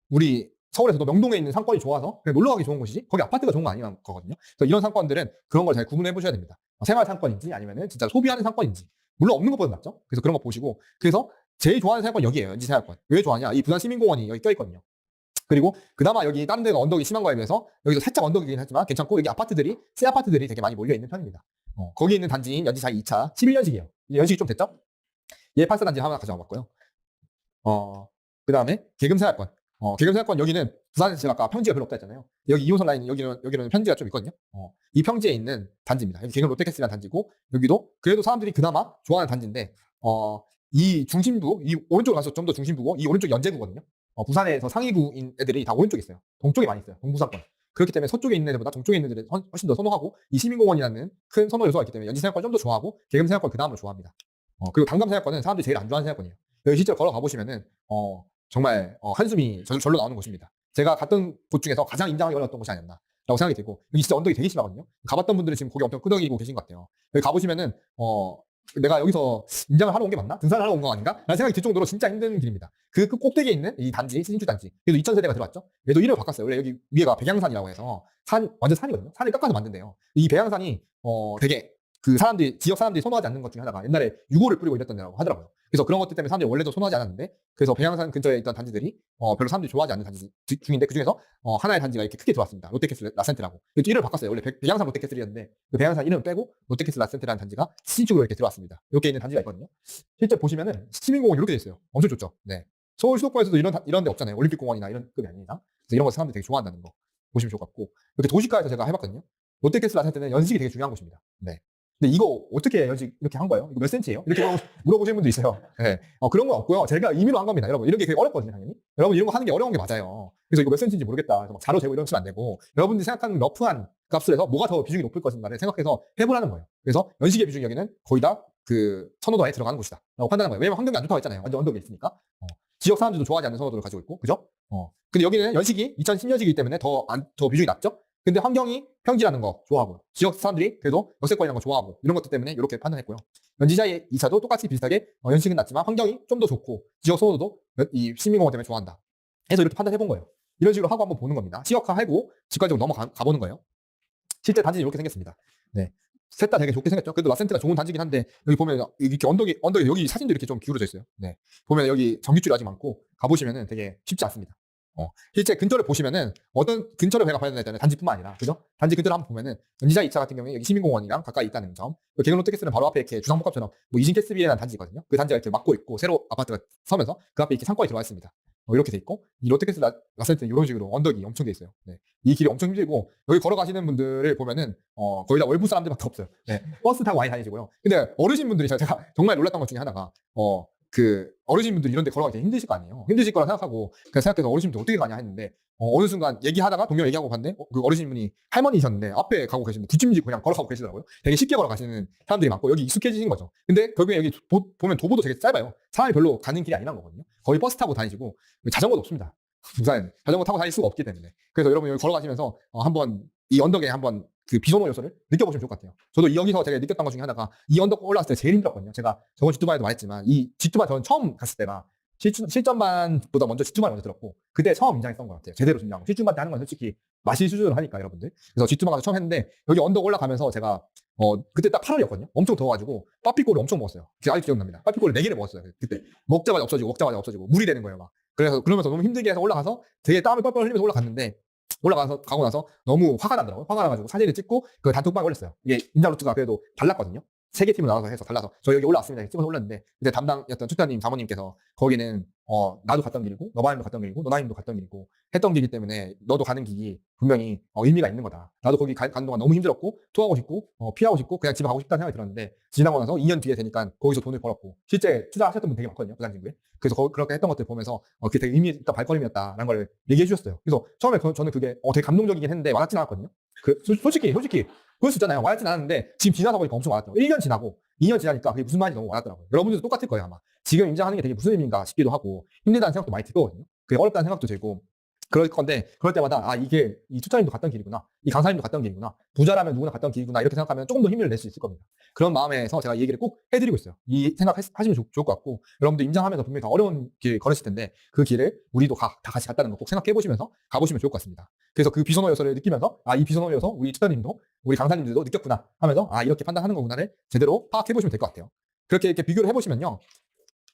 우리 서울에서도 명동에 있는 상권이 좋아서 그냥 놀러 가기 좋은 곳이지 거기 아파트가 좋은 거 아니란 거거든요. 그래서 이런 상권들은 그런 걸 잘 구분해 보셔야 됩니다. 생활 상권인지 아니면은 진짜 소비하는 상권인지 물론 없는 것보다 낫죠. 그래서 그런 거 보시고 그래서 제일 좋아하는 상권 여기예요. 연지 생활권. 왜 좋아하냐? 이 부산 시민공원이 여기 껴있거든요. 그리고 그나마 여기 다른 데가 언덕이 심한 거에 비해서 여기도 살짝 언덕이긴 하지만 괜찮고 여기 아파트들이 새 아파트들이 되게 많이 몰려 있는 편입니다. 거기 있는 단지인 연지사 2차 11년식이에요. 이제 연식이 좀 됐죠? 얘 8사 단지 하나 가져와 봤고요. 그 다음에 계금생활권. 계금생활권 여기는 부산에서 제가 아까 평지가 별로 없다 했잖아요. 여기 2호선 라인 여기는 평지가 좀 있거든요. 이 평지에 있는 단지입니다. 여기 계금 롯데캐슬이라는 단지고 여기도 그래도 사람들이 그나마 좋아하는 단지인데 이 중심부 이 오른쪽으로 가서 좀 더 중심부고 이 오른쪽 연제구거든요. 부산에서 상위구인 애들이 다 오른쪽에 있어요. 동쪽에 많이 있어요. 동부상권. 그렇기 때문에 서쪽에 있는 애들보다 동쪽에 있는 애들이 훨씬 더 선호하고 이 시민공원이라는 큰 선호 요소가 있기 때문에 연지생활권 좀 더 좋아하고 계금생활권 그 다음으로 좋아합니다. 그리고 강감생활권은 사람들이 제일 안 좋아하는 생활권이에요. 여기 실제로 걸어가 보시면은 정말 한숨이 절로 나오는 곳입니다. 제가 갔던 곳 중에서 가장 인정하기 어려웠던 곳이 아니었나라고 생각이 들고 여기 진짜 언덕이 되게 심하거든요. 가봤던 분들은 지금 거기 엄청 끄덕이고 계신 것 같아요. 여기 가보시면은 내가 여기서 인장을 하러 온 게 맞나? 등산을 하러 온 거 아닌가? 라는 생각이 들 정도로 진짜 힘든 길입니다. 그 꼭대기에 있는 이 단지, 신진주 단지. 그래도 2000세대가 들어왔죠? 얘도 이름을 바꿨어요. 원래 여기 위에가 백양산이라고 해서 완전 산이거든요. 산을 깎아서 만든대요. 이 백양산이 되게 그 지역 사람들이 선호하지 않는 것 중에 하나가 옛날에 유골을 뿌리고 이랬던 데라고 하더라고요. 그래서 그런 것들 때문에 사람들이 원래도 선호하지 않았는데 그래서 백양산 근처에 있던 단지들이 별로 사람들이 좋아하지 않는 단지 중인데 그 중에서 하나의 단지가 이렇게 크게 들어왔습니다. 롯데캐슬 라센트라고. 이름을 바꿨어요. 원래 백양산 롯데캐슬이었는데 그 백양산 이름을 빼고 롯데캐슬 라센트라는 단지가 신축으로 이렇게 들어왔습니다. 이렇게 있는 단지가 있거든요. 실제 보시면은 시민공원 이렇게 돼 있어요. 엄청 좋죠. 네. 서울 수도권에서도 이런 데 없잖아요. 올림픽공원이나 이런 급이 아닌 이상. 그래서 이런 거 사람들이 되게 좋아한다는 거 보시면 좋을 것 같고 이렇게 도시가에서 제가 해봤거든요. 롯데캐슬 라센트는 연식이 되게 중요한 곳입니다. 네. 근데 이거 어떻게 연식 이렇게 한 거예요? 이거 몇 센치예요? 이렇게 물어보시는 분도 있어요. 네. 그런 건 없고요. 제가 임의로 한 겁니다. 여러분 이런 게 되게 어렵거든요, 당연히. 여러분 이런 거 하는 게 어려운 게 맞아요. 그래서 이거 몇 센치인지 모르겠다. 그래서 막 자로 재고 이러시면 안 되고 여러분들이 생각하는 러프한 값을 해서 뭐가 더 비중이 높을 것인가를 생각해서 해보라는 거예요. 그래서 연식의 비중이 여기는 거의 다 그 선호도에 들어가는 곳이다 라고 판단한 거예요. 왜냐면 환경이 안 좋다고 했잖아요. 완전 언덕에 있으니까. 지역 사람들도 좋아하지 않는 선호도를 가지고 있고, 그죠? 근데 여기는 연식이 2010년식이기 때문에 더 비중이 낮죠? 근데 환경이 평지라는 거 좋아하고, 지역 사람들이 그래도 역세권이라는 거 좋아하고, 이런 것들 때문에 이렇게 판단했고요. 연지자의 2차도 똑같이 비슷하게 연식은 낮지만 환경이 좀 더 좋고, 지역 선호도도 이 시민공원 때문에 좋아한다. 해서 이렇게 판단해 본 거예요. 이런 식으로 하고 한번 보는 겁니다. 지역화하고 직관적으로 넘어가 보는 거예요. 실제 단지는 이렇게 생겼습니다. 네. 셋 다 되게 좋게 생겼죠. 그래도 라센트가 좋은 단지긴 한데 여기 보면 이렇게 언덕에 여기 사진도 이렇게 좀 기울어져 있어요. 네. 보면 여기 전기줄이 아직 많고 가보시면은 되게 쉽지 않습니다. 실제 근처를 보시면은 어떤 근처를 배가 봐야 되는 단지뿐만 아니라 그죠? 단지 근처를 한번 보면은 연지자 2차 같은 경우에 여기 시민공원이랑 가까이 있다는 점. 계룡 롯데캐슬은 바로 앞에 이렇게 주상복합처럼 뭐 이진캐스비라는 단지거든요. 그 단지가 이렇게 막고 있고 새로 아파트가 서면서 그 앞에 이렇게 상권이 들어와 있습니다. 이렇게 돼 있고 이 롯데캐슬 라센트는 이런 식으로 언덕이 엄청 돼 있어요. 네. 이 길이 엄청 힘들고 여기 걸어가시는 분들을 보면은 거의 다 월부 사람들밖에 없어요. 네. 버스 타고 많이 다니시고요. 근데 어르신분들이 제가 정말 놀랐던 것 중에 하나가 그 어르신분들이 이런 데 걸어가기 되게 힘드실 거 아니에요. 힘드실 거라 생각하고 그냥 생각해서 어르신분들 어떻게 가냐 했는데 어느 순간 얘기하다가 동료 얘기하고 봤는데 그 어르신분이 할머니셨는데 앞에 가고 계시는데 뒷짐지고 그냥 걸어가고 계시더라고요. 되게 쉽게 걸어가시는 사람들이 많고 여기 익숙해지신 거죠. 근데 결국에 여기 보면 도보도 되게 짧아요. 사람이 별로 가는 길이 아니란 거거든요. 거의 버스 타고 다니시고 자전거도 없습니다. 부산 자전거 타고 다닐 수가 없기 때문에. 그래서 여러분 여기 걸어가시면서 한번 이 언덕에 한번 그 비선호 요소를 느껴보시면 좋을 것 같아요. 저도 여기서 제가 느꼈던 것 중에 하나가 이 언덕 올라왔을 때 제일 힘들었거든요. 제가 저번 지투반에도 말했지만 이 지투반 저는 처음 갔을 때가 실전반보다 먼저 지투반을 먼저 들었고 그때 처음 인장했던 것 같아요. 제대로 진장. 실전반 때 하는 건 솔직히 마실 수준으로 하니까 여러분들. 그래서 지투반 가서 처음 했는데 여기 언덕 올라가면서 제가 그때 딱 8월이었거든요. 엄청 더워가지고 빠삐꼬를 엄청 먹었어요. 제가 아직 기억납니다. 빠삐꼬를 4개를 먹었어요. 그때 먹자마자 없어지고 물이 되는 거예요. 막. 그래서 그러면서 너무 힘들게 해서 올라가서 되게 땀을 뻘뻘 흘리면서 올라갔는데 가고 나서 너무 화가 나더라고요. 화가 나가지고 사진을 찍고 그 단톡방에 올렸어요. 이게 인장 루트가 그래도 달랐거든요. 세 개 팀을 나눠서 해서 달라서 저 여기 올라왔습니다. 찍어서 올랐는데 그때 담당이었던 투자님 사모님께서 거기는 나도 갔던 길이고 너바님도 갔던 길이고 너나님도 갔던 길이고 했던 길이기 때문에 너도 가는 길이 분명히 의미가 있는 거다. 나도 거기 가는 동안 너무 힘들었고 토하고 싶고 피하고 싶고 그냥 집에 가고 싶다는 생각이 들었는데 지나고 나서 2년 뒤에 되니까 거기서 돈을 벌었고 실제 투자하셨던 분 되게 많거든요. 부산진구에. 그래서 그렇게 했던 것들 보면서 그게 되게 의미 있다 발걸음이었다라는 걸 얘기해 주셨어요. 그래서 처음에 저는 그게 되게 감동적이긴 했는데 와닿진 않았거든요. 솔직히 그럴 수 있잖아요. 와닿진 않았는데 지금 지나서 보니까 엄청 와닿더라고요. 1년 지나고 2년 지나니까 그게 무슨 말인지 너무 와닿더라고요. 여러분들도 똑같을 거예요 아마. 지금 임장하는 게 되게 무슨 의미인가 싶기도 하고 힘들다는 생각도 많이 들거든요. 그게 어렵다는 생각도 들고 그럴 건데 그럴 때마다 이게 이 투자님도 갔던 길이구나, 이 강사님도 갔던 길이구나, 부자라면 누구나 갔던 길이구나 이렇게 생각하면 조금 더 힘을 낼 수 있을 겁니다. 그런 마음에서 제가 이 얘기를 꼭 해드리고 있어요. 이 생각 하시면 좋을 것 같고 여러분도 임장하면서 분명히 더 어려운 길 걸으실 텐데 그 길을 우리도 다 같이 갔다는 거 꼭 생각해 보시면서 가보시면 좋을 것 같습니다. 그래서 그 비선호 요소를 느끼면서 이 비선호 요소 우리 투자님도 우리 강사님들도 느꼈구나 하면서 이렇게 판단하는 거구나를 제대로 파악해 보시면 될 것 같아요. 그렇게 이렇게 비교를 해보시면요,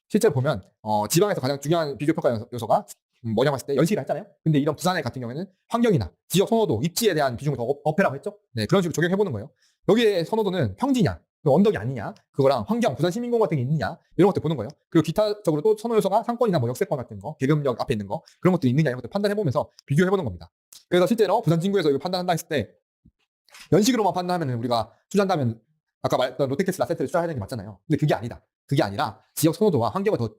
실제로 보면 지방에서 가장 중요한 비교 평가 요소가 뭐냐고 했을 때 연식이라 했잖아요. 근데 이런 부산에 같은 경우에는 환경이나 지역 선호도, 입지에 대한 비중을 더 업해라고 했죠. 네, 그런 식으로 적용해 보는 거예요. 여기에 선호도는 평지냐, 언덕이 아니냐, 그거랑 환경, 부산 시민공원 같은 게 있느냐 이런 것들 보는 거예요. 그리고 기타적으로 또 선호 요소가 상권이나 뭐 역세권 같은 거, 계급력 앞에 있는 거 그런 것들이 있느냐 이런 것들 판단해 보면서 비교해 보는 겁니다. 그래서 실제로 부산 진구에서 이거 판단한다 했을 때 연식으로만 판단하면 우리가 투자한다면 아까 말했던 롯데캐슬 아세트를 투자해야 되는 게 맞잖아요. 근데 그게 아니다. 그게 아니라 지역 선호도와 환경을 더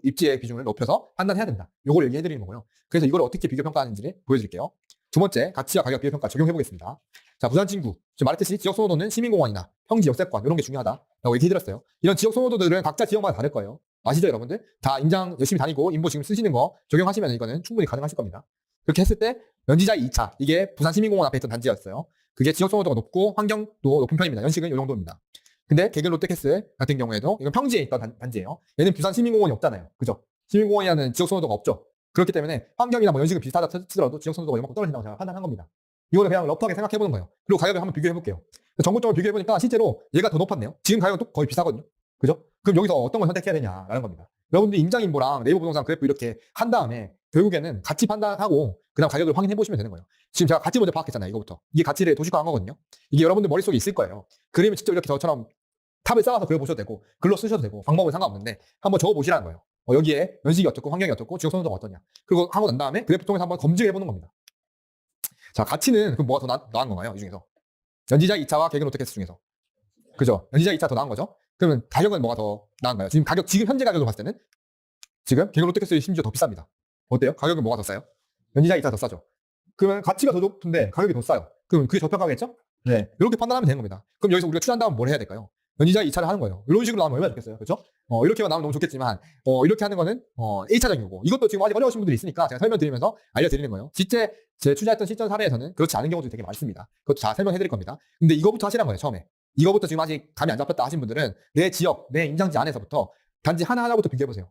입지의 비중을 높여서 판단해야 된다. 요걸 얘기해드리는 거고요. 그래서 이걸 어떻게 비교 평가하는지를 보여드릴게요. 두 번째, 가치와 가격 비교 평가 적용해 보겠습니다. 자, 부산 진구. 지금 말했듯이 지역 선호도는 시민공원이나 평지 역세권 이런 게 중요하다라고 얘기해드렸어요. 이런 지역 선호도들은 각자 지역마다 다를 거예요. 아시죠, 여러분들? 다 임장 열심히 다니고 인보 지금 쓰시는 거 적용하시면 이거는 충분히 가능하실 겁니다. 그렇게 했을 때 연지자의 2차, 이게 부산 시민공원 앞에 있던 단지였어요. 그게 지역 선호도가 높고 환경도 높은 편입니다. 연식은 이 정도입니다. 근데 개글 롯데캐슬 같은 경우에도 이건 평지에 있던 단지예요. 얘는 부산 시민공원이 없잖아요. 그죠? 시민공원이라는 지역 선호도가 없죠. 그렇기 때문에 환경이나 뭐 연식은 비슷하다 치더라도 지역 선호도가 이만큼 떨어진다고 제가 판단한 겁니다. 이거는 그냥 러프하게 생각해보는 거예요. 그리고 가격을 한번 비교해볼게요. 전국적으로 비교해보니까 실제로 얘가 더 높았네요. 지금 가격은 또 거의 비슷하거든요. 그죠? 그럼 여기서 어떤 걸 선택해야 되냐라는 겁니다. 여러분들이 임장인보랑 네이버 부동산 그래프 이렇게 한 다음에 결국에는 가치 판단하고 그다음 가격을 확인해 보시면 되는 거예요. 지금 제가 가치 먼저 파악했잖아요. 이거부터. 이게 가치를 도식화한 거거든요. 이게 여러분들 머릿속에 있을 거예요. 그림을 직접 이렇게 저처럼 탑을 쌓아서 그려보셔도 되고 글로 쓰셔도 되고 방법은 상관없는데 한번 적어보시라는 거예요. 여기에 연식이 어떻고 환경이 어떻고 지역 선호도가 어떠냐. 그리고 하고 난 다음에 그래프 통해서 한번 검증해 보는 겁니다. 자, 가치는 그럼 뭐가 더 나은 건가요? 이 중에서 연지자 2차와 개근 롯데캐슬 중에서, 그죠? 연지자 2차 더 나은 거죠? 그러면 가격은 뭐가 더 나은가요? 지금 현재 가격으로 봤을 때는 지금 개근 롯데캐슬이 심지어 더 비쌉니다. 어때요? 가격은 뭐가 더 싸요? 연지자 2차 더 싸죠. 그러면 가치가 더 높은데 가격이 더 싸요. 그럼 그게 저평가겠죠? 네. 이렇게 판단하면 되는 겁니다. 그럼 여기서 우리가 투자한다면 뭘 해야 될까요? 연지자 2차를 하는 거예요. 이런 식으로 나오면 얼마나 좋겠어요. 그렇죠? 이렇게만 나오면 너무 좋겠지만 이렇게 하는 거는 1차적인 거고, 이것도 지금 아직 어려우신 분들이 있으니까 제가 설명드리면서 알려드리는 거예요. 실제 제 투자했던 실전 사례에서는 그렇지 않은 경우도 되게 많습니다. 그것도 다 설명해 드릴 겁니다. 근데 이거부터 하시란 거예요. 처음에 이거부터 지금 아직 감이 안 잡혔다 하신 분들은 내 지역, 내 임장지 안에서부터 단지 하나하나부터 비교해 보세요.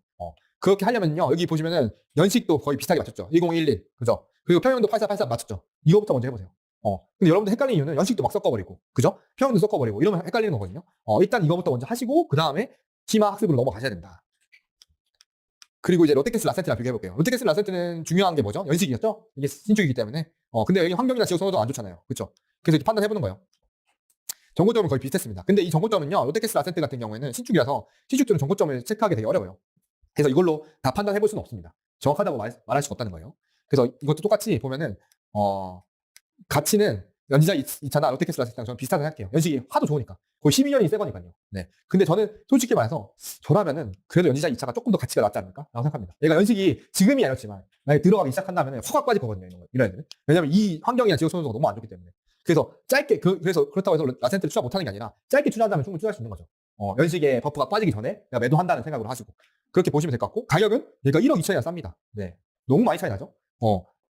그렇게 하려면요, 여기 보시면은 연식도 거의 비슷하게 맞췄죠. 1011, 그죠? 그리고 평형도 8483 맞췄죠. 이거부터 먼저 해보세요. 근데 여러분들 헷갈리는 이유는 연식도 막 섞어버리고, 그죠? 평형도 섞어버리고 이러면 헷갈리는 거거든요. 일단 이거부터 먼저 하시고 그 다음에 심화 학습으로 넘어가셔야 된다. 그리고 이제 롯데캐슬 아세트랑 비교해볼게요. 롯데캐슬 아세트는 중요한 게 뭐죠? 연식이었죠? 이게 신축이기 때문에. 근데 여기 환경이나 지역 선호도가 안 좋잖아요. 그렇죠? 그래서 이렇게 판단해보는 거예요. 정고점은 거의 비슷했습니다. 근데 이 정고점은요, 롯데캐슬 아세트 같은 경우에는 신축이라서 신축들은 정고점을 체크하기 되게 어려워요. 그래서 이걸로 다 판단해볼 수는 없습니다. 정확하다고 말할 수가 없다는 거예요. 그래서 이것도 똑같이 보면은 가치는 연지자 2차나 롯데캐슬 아세트랑 저는 비슷하다고 생각해요. 연식이 하도 좋으니까. 거의 12년이 새 거니까요. 네. 근데 저는 솔직히 말해서 저라면은 그래도 연지자 2차가 조금 더 가치가 낫지 않을까? 라고 생각합니다. 얘가 연식이 지금이 아니었지만 만약에 들어가기 시작한다면 확 빠질 거거든요. 이런 애들은. 왜냐면 이 환경이나 지역 선호도가 너무 안 좋기 때문에. 그래서 짧게 그래서 그렇다고 해서 라센트를 투자 못하는 게 아니라 짧게 투자한다면 충분히 투자할 수 있는 거죠. 연식의 버프가 빠지기 전에 내가 매도한다는 생각으로 하시고 그렇게 보시면 될 것 같고, 가격은 얘가 1억 2천이나 쌉니다. 네. 너무 많이 차이 나죠?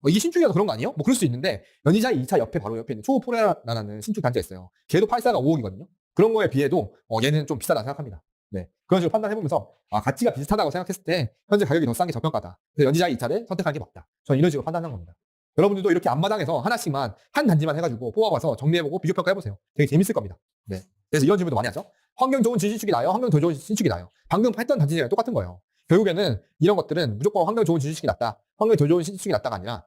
이게 신축이라서 그런 거 아니에요? 뭐 그럴 수 있는데 연지자 2차 바로 옆에 있는 초포레라라는 신축 단지가 있어요. 걔도 84가 5억이거든요. 그런 거에 비해도 얘는 좀 비싸다 생각합니다. 네. 그런 식으로 판단해보면서 가치가 비슷하다고 생각했을 때 현재 가격이 더 싼 게 저평가다. 그래서 연지자 2차를 선택하는 게 맞다. 저는 이런 식으로 판단한 겁니다. 여러분들도 이렇게 앞마당에서 하나씩만 한 단지만 해가지고 뽑아봐서 정리해보고 비교평가해보세요. 되게 재밌을 겁니다. 네. 그래서 이런 질문도 많이 하죠. 환경 좋은 신축이 나요? 환경 더 좋은 신축이 나요? 방금 했던 단지랑 똑같은 거예요. 결국에는 이런 것들은 무조건 환경 좋은 신축이 낫다, 환경 더 좋은 신축이 낫다가 아니라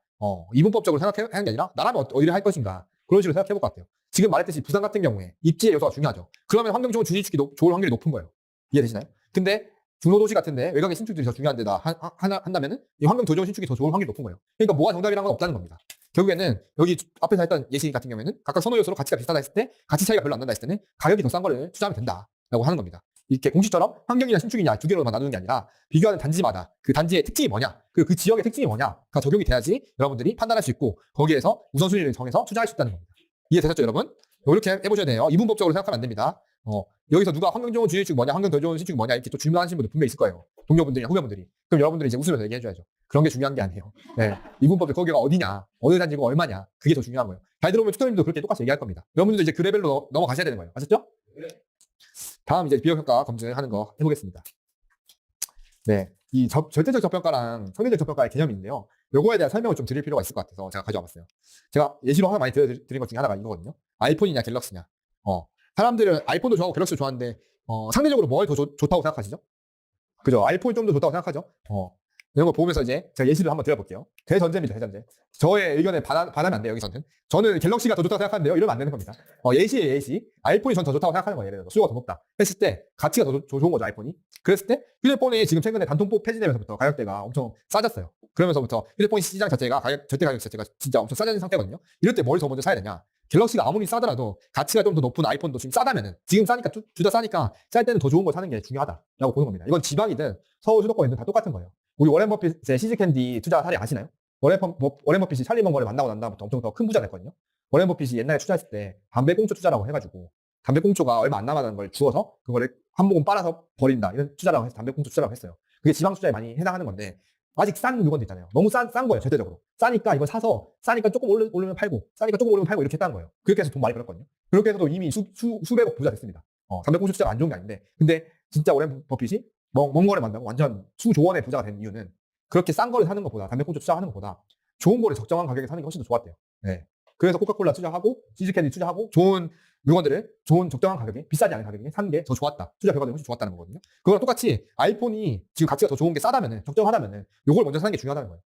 이분법적으로 생각하는 게 아니라 나라면 어디를 할 것인가, 그런 식으로 생각해 볼 것 같아요. 지금 말했듯이 부산 같은 경우에 입지의 요소가 중요하죠. 그러면 환경 좋은 주식이 좋을 확률이 높은 거예요. 이해되시나요? 근데 중소도시 같은데 외곽의 신축들이 더 중요한 데다 한다면은 이 환경 더 좋은 신축이 더 좋을 확률이 높은 거예요. 그러니까 뭐가 정답이라는 건 없다는 겁니다. 결국에는 여기 앞에서 했던 예시 같은 경우에는 각각 선호 요소로 가치가 비슷하다 했을 때 가치 차이가 별로 안 난다 했을 때는 가격이 더 싼 거를 투자하면 된다라고 하는 겁니다. 이렇게 공식처럼 환경이냐 신축이냐 두 개로만 나누는 게 아니라 비교하는 단지마다 그 단지의 특징이 뭐냐 그리고 그 지역의 특징이 뭐냐가 적용이 돼야지 여러분들이 판단할 수 있고 거기에서 우선순위를 정해서 투자할 수 있다는 겁니다. 이해되셨죠 여러분? 이렇게 해보셔야 돼요. 이분법적으로 생각하면 안 됩니다. 여기서 누가 환경 좋은 주식이 뭐냐 환경 더 좋은 신축이 뭐냐 이렇게 또 질문하시는 분들 분명히 있을 거예요. 동료분들이나 후배분들이. 그럼 여러분들이 이제 웃으면서 얘기해줘야죠. 그런 게 중요한 게 아니에요. 네. 이분법적 거기가 어디냐 어느 단지고 얼마냐 그게 더 중요한 거예요. 잘 들어보면 투자님도 그렇게 똑같이 얘기할 겁니다. 여러분들도 이제 그 레벨로 넘어가셔야 되는 거예요. 아셨죠? 다음 이제 비교효과 검증하는 거 해보겠습니다. 네, 이 절대적 저평가랑 상대적 저평가의 개념이 있는데요. 요거에 대한 설명을 좀 드릴 필요가 있을 것 같아서 제가 가져와 봤어요. 제가 예시로 하나 많이 드린 것 중에 하나가 이거거든요. 아이폰이냐 갤럭시냐. 사람들은 아이폰도 좋아하고 갤럭시도 좋아하는데 상대적으로 뭘 더 좋다고 생각하시죠? 그죠? 아이폰이 좀 더 좋다고 생각하죠? 이런 거 보면서 이제 제가 예시를 한번 드려볼게요. 대전제입니다, 대전제. 저의 의견에 반하면 안 돼요, 여기서는. 저는 갤럭시가 더 좋다고 생각하는데요. 이러면 안 되는 겁니다. 예시예요, 예시. 아이폰이 전 더 좋다고 생각하는 거예요. 예를 들어서 수요가 더 높다. 했을 때 가치가 더 좋은 거죠, 아이폰이. 그랬을 때 휴대폰이 지금 최근에 단통법 폐지되면서부터 가격대가 엄청 싸졌어요. 그러면서부터 휴대폰 시장 자체가 절대 가격 자체가 진짜 엄청 싸진 상태거든요. 이럴 때 뭘 더 먼저 사야 되냐? 갤럭시가 아무리 싸더라도 가치가 좀 더 높은 아이폰도 지금 싸다면은 지금 싸니까 둘 다 싸니까 쌀 때는 더 좋은 걸 사는 게 중요하다라고 보는 겁니다. 이건 지방이든 서울 수도권이든 다 똑같은 거예요. 우리 워렌 버핏의 시즈캔디 투자 사례 아시나요? 워렌 버핏이 찰리 먼거를 만나고 난 다음부터 엄청 더 큰 부자 됐거든요. 워렌 버핏이 옛날에 투자했을 때 담배꽁초 투자라고 해가지고 담배꽁초가 얼마 안 남았다는 걸 주워서 그거를 한 모금 빨아서 버린다 이런 투자라고 해서 담배꽁초 투자라고 했어요. 그게 지방 투자에 많이 해당하는 건데 아직 싼 물건도 있잖아요. 너무 싼 거예요 절대적으로. 싸니까 이거 사서 싸니까 조금 오르면 팔고 싸니까 조금 오르면 팔고 이렇게 했다는 거예요. 그렇게 해서 돈 많이 벌었거든요. 그렇게 해서도 이미 수백억 부자 됐습니다. 담배꽁초 투자가 안 좋은 게 아닌데 근데 진짜 워렌 버핏이 먼 거를 만나고 완전 수조 원의 부자가 된 이유는 그렇게 싼 거를 사는 것보다 담배꽁초 투자하는 것보다 좋은 거를 적정한 가격에 사는 게 훨씬 더 좋았대요. 네. 그래서 코카콜라 투자하고 치즈캔디 투자하고 좋은 물건들을 좋은 적정한 가격에 비싸지 않은 가격에 사는 게 더 좋았다. 투자 결과가 훨씬 좋았다는 거거든요. 그거랑 똑같이 아이폰이 지금 가치가 더 좋은 게 싸다면은 적정하다면은 요걸 먼저 사는 게 중요하다는 거예요.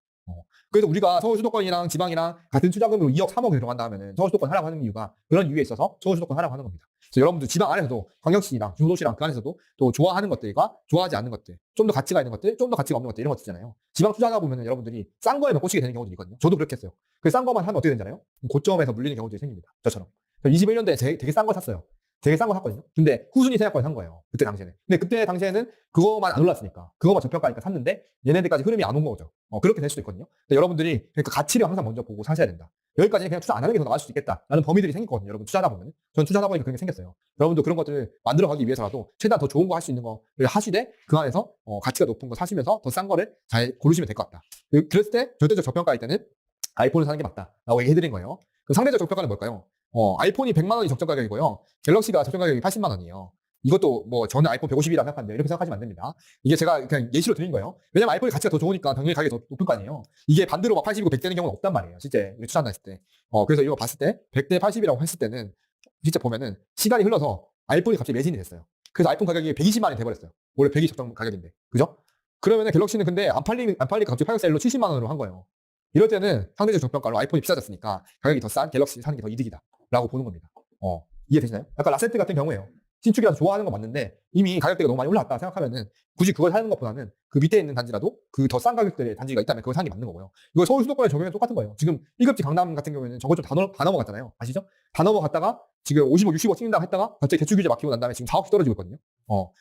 그래서 우리가 서울 수도권이랑 지방이랑 같은 투자금으로 2억 3억이 들어간다 하면은 서울 수도권 하라고 하는 이유가 그런 이유에 있어서 서울 수도권 하라고 하는 겁니다. 그래서 여러분들 지방 안에서도 광역시랑 중도시랑 그 안에서도 또 좋아하는 것들과 좋아하지 않는 것들, 좀 더 가치가 있는 것들, 좀 더 가치가 없는 것들 이런 것들 있잖아요. 지방 투자하다 보면은 여러분들이 싼 거에만 꽂히게 되는 경우도 있거든요. 저도 그렇게 했어요. 그 싼 거만 하면 어떻게 되잖아요. 고점에서 물리는 경우들이 생깁니다. 저처럼. 21년도에 되게 싼 거 샀어요. 되게 싼 거 샀거든요. 근데 후순위 생각하고 산 거예요. 그때 당시에는. 근데 그때 당시에는 그거만 안 올랐으니까. 그거만 저평가니까 샀는데 얘네들까지 흐름이 안 온 거죠. 그렇게 될 수도 있거든요. 근데 여러분들이 그러니까 가치를 항상 먼저 보고 사셔야 된다. 여기까지는 그냥 투자 안 하는 게 더 나을 수도 있겠다라는 범위들이 생기거든요. 여러분 투자하다 보면. 저는 투자하다 보니까 그런 게 생겼어요. 여러분도 그런 것들을 만들어가기 위해서라도 최대한 더 좋은 거 할 수 있는 거를 하시되 그 안에서 가치가 높은 거 사시면서 더 싼 거를 잘 고르시면 될 것 같다. 그랬을 때 절대적 저평가일 때는 아이폰을 사는 게 맞다라고 얘기해드린 거예요. 그럼 상대적 저평가는 뭘까요? 아이폰이 100만 원이 적정 가격이고요. 갤럭시가 적정 가격이 80만 원이에요. 이것도 뭐 저는 아이폰 150이라고 생각하는데 이렇게 생각하시면 안 됩니다. 이게 제가 그냥 예시로 드린 거예요. 왜냐면 아이폰이 가치가 더 좋으니까 당연히 가격이 더 높을 거 아니에요. 이게 반대로 막 80이고 100 되는 경우는 없단 말이에요. 실제 우리 투자한다 했을 때. 그래서 이거 봤을 때 100대 80이라고 했을 때는 진짜 보면은 시간이 흘러서 아이폰이 갑자기 매진이 됐어요. 그래서 아이폰 가격이 120만 원이 돼버렸어요. 원래 100이 적정 가격인데. 그죠? 그러면은 갤럭시는 근데 안 팔리니까 갑자기 파이어셀로 70만 원으로 한 거예요. 이럴 때는 상대적 저평가로 아이폰이 비싸졌으니까 가격이 더 싼 갤럭시 사는 게 더 이득이다. 라고 보는 겁니다. 이해되시나요? 약간 라세트 같은 경우에요. 신축이라서 좋아하는 건 맞는데 이미 가격대가 너무 많이 올라왔다 생각하면은 굳이 그걸 사는 것보다는 그 밑에 있는 단지라도 그 더 싼 가격대의 단지가 있다면 그걸 사는 게 맞는 거고요. 이거 서울 수도권에 적용해도 똑같은 거예요. 지금 1급지 강남 같은 경우에는 저거 좀 다 넘어갔잖아요. 아시죠? 다 넘어갔다가 지금 55, 65 찍는다고 했다가 갑자기 대출 규제 막히고 난 다음에 지금 4억씩 떨어지고 있거든요.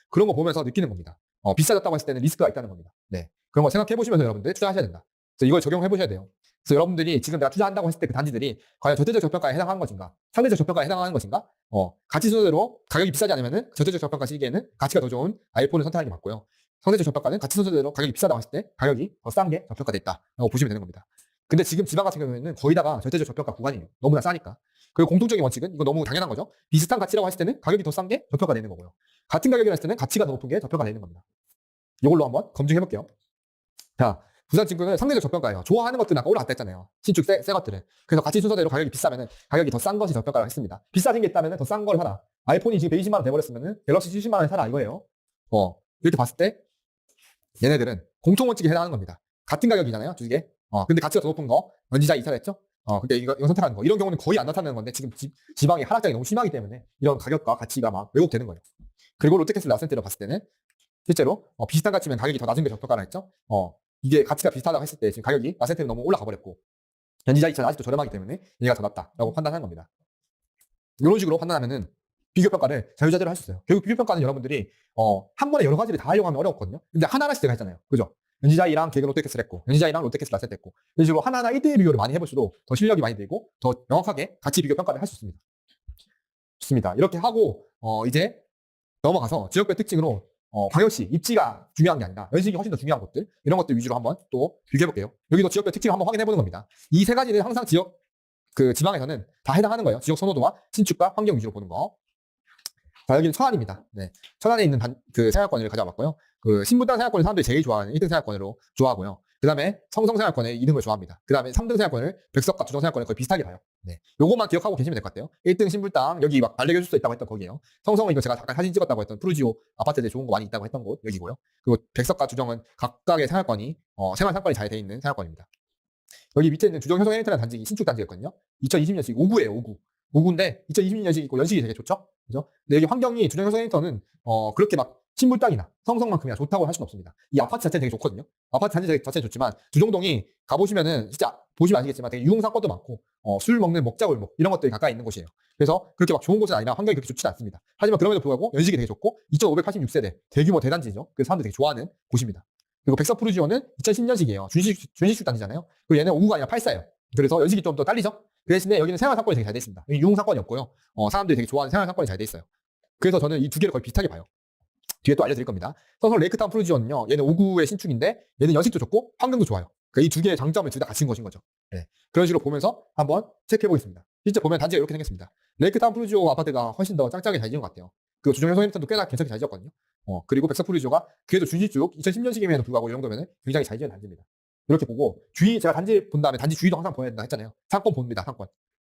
그런 거 보면서 느끼는 겁니다. 비싸졌다고 했을 때는 리스크가 있다는 겁니다. 네. 그런 거 생각해 보시면서 여러분들 투자하셔야 된다. 그래서 이걸 적용해 보셔야 돼요. 그래서 여러분들이 지금 내가 투자한다고 했을 때 그 단지들이 과연 절대적 저평가에 해당하는 것인가, 상대적 저평가에 해당하는 것인가, 가치 순서대로 가격이 비싸지 않으면은 절대적 저평가 시기에는 가치가 더 좋은 아이폰을 선택하는 게 맞고요. 상대적 저평가는 가치 순서대로 가격이 비싸다고 했을 때 가격이 더 싼 게 저평가돼 있다라고 보시면 되는 겁니다. 근데 지금 지방 같은 경우에는 거의 다가 절대적 저평가 구간이에요. 너무나 싸니까. 그리고 공통적인 원칙은 이거 너무 당연한 거죠. 비슷한 가치라고 했을 때는 가격이 더 싼 게 저평가 되는 거고요. 같은 가격이라 했을 때는 가치가 더 높은 게 저평가 되는 겁니다. 이걸로 한번 검증해 볼게요. 자, 부산증권은 상대적 저평가예요. 좋아하는 것들은 아까 올라갔다 했잖아요. 신축 새 것들은. 그래서 가치 순서대로 가격이 비싸면은 가격이 더 싼 것이 저평가를 했습니다. 비싸진 게 있다면 더 싼 걸 사라. 아이폰이 지금 120만 원 돼버렸으면은 갤럭시 70만 원에 사라 이거예요. 이렇게 봤을 때 얘네들은 공통 원칙에 해당하는 겁니다. 같은 가격이잖아요, 두 개. 근데 가치가 더 높은 거, 연지자 이사를 했죠? 그러니까 이거 선택하는 거. 이런 경우는 거의 안 나타나는 건데 지금 지방의 하락장이 너무 심하기 때문에 이런 가격과 가치가 막 왜곡되는 거예요. 그리고 롯데캐슬 라센트를 봤을 때는 실제로 비슷한 가치면 가격이 더 낮은 게 저평가라 했죠. 이게 가치가 비슷하다고 했을 때 지금 가격이 라센트는 너무 올라가 버렸고 현지자이차는 아직도 저렴하기 때문에 얘가 더 낫다라고 판단하는 겁니다. 이런 식으로 판단하면은 비교평가를 자유자재로 할 수 있어요. 결국 비교평가는 여러분들이 한 번에 여러 가지를 다 하려고 하면 어렵거든요. 근데 하나하나씩 제가 했잖아요. 그죠? 연지자이랑 개그 롯데캐슬 했고 연지자이랑 롯데캐슬 라센트 했고 이런 식으로 하나하나 1대1 비교를 많이 해볼수록 더 실력이 많이 되고 더 명확하게 가치 비교 평가를 할 수 있습니다. 좋습니다. 이렇게 하고 이제 넘어가서 지역별 특징으로 광역시 입지가 중요한 게 아니라 연식이 훨씬 더 중요한 것들 이런 것들 위주로 한번 또 비교해볼게요. 여기도 지역별 특징을 한번 확인해보는 겁니다. 이 세 가지는 항상 지역 그 지방에서는 다 해당하는 거예요. 지역 선호도와 신축과 환경 위주로 보는 거. 자, 여기는 천안입니다. 네. 천안에 있는 그 생활권을 가져와봤고요. 그 신분당 생활권을 사람들이 제일 좋아하는 1등 생활권으로 좋아하고요. 그 다음에 성성 생활권을 2등을 좋아합니다. 그 다음에 3등 생활권을 백석과 주정 생활권을 거의 비슷하게 봐요. 네. 요것만 기억하고 계시면 될 것 같아요. 1등 신분당, 여기 막 반려견 줄 수 있다고 했던 거기에요. 성성은 이거 제가 잠깐 사진 찍었다고 했던 푸르지오 아파트들 좋은 거 많이 있다고 했던 곳, 여기고요. 그리고 백석과 주정은 각각의 생활권이, 생활 상권이 잘 돼 있는 생활권입니다. 여기 밑에 있는 주정 효성 헤리턴 단지 신축 단지였거든요. 2020년식 5구예요, 5구. 5구인데 2020년식 있고 연식이 되게 좋죠. 그죠? 근데 여기 환경이 주정 효성 헤리턴은 그렇게 막 신물 땅이나 성성만큼이나 좋다고 할 수는 없습니다. 이 아파트 자체는 되게 좋거든요. 아파트 단지 자체는 좋지만 주정동이 가보시면은 진짜 보시면 아시겠지만 되게 유흥상권도 많고 술 먹는 먹자골목 이런 것들이 가까이 있는 곳이에요. 그래서 그렇게 막 좋은 곳은 아니라 환경이 그렇게 좋지는 않습니다. 하지만 그럼에도 불구하고 연식이 되게 좋고 2,586세대 대규모 대단지죠. 그래서 사람들이 되게 좋아하는 곳입니다. 그리고 백석푸르지오는 2010년식이에요. 준식축 단지잖아요. 그리고 얘는 5구가 아니라 8사예요. 그래서 연식이 좀 더 딸리죠. 그 대신에 여기는 생활상권이 되게 잘 돼 있습니다. 여기 유흥상권이 없고요. 사람들이 되게 좋아하는 생활상권이 잘 돼 있어요. 그래서 저는 이 두 개를 거의 비슷하게 봐요. 뒤에 또 알려드릴 겁니다. 성성 레이크타운 푸르지오는요. 얘는 5구의 신축인데 얘는 연식도 좋고 환경도 좋아요. 그러니까 이 두 개의 장점을 둘 다 갖춘 것인 거죠. 네. 그런 식으로 보면서 한번 체크해 보겠습니다. 실제 보면 단지가 이렇게 생겼습니다. 레이크타운 푸르지오 아파트가 훨씬 더 짱짱하게 잘 지은 것 같아요. 그리고 주정효성 헤리턴도 꽤나 괜찮게 잘 지었거든요. 그리고 백석 푸르지오가 그래도 준시쭉 2010년식임에도 불구하고 이 정도면 굉장히 잘 지은 단지입니다. 이렇게 보고 제가 단지 본 다음에 단지 주위도 항상 보여야 된다 했잖아요. 상권 봅니다.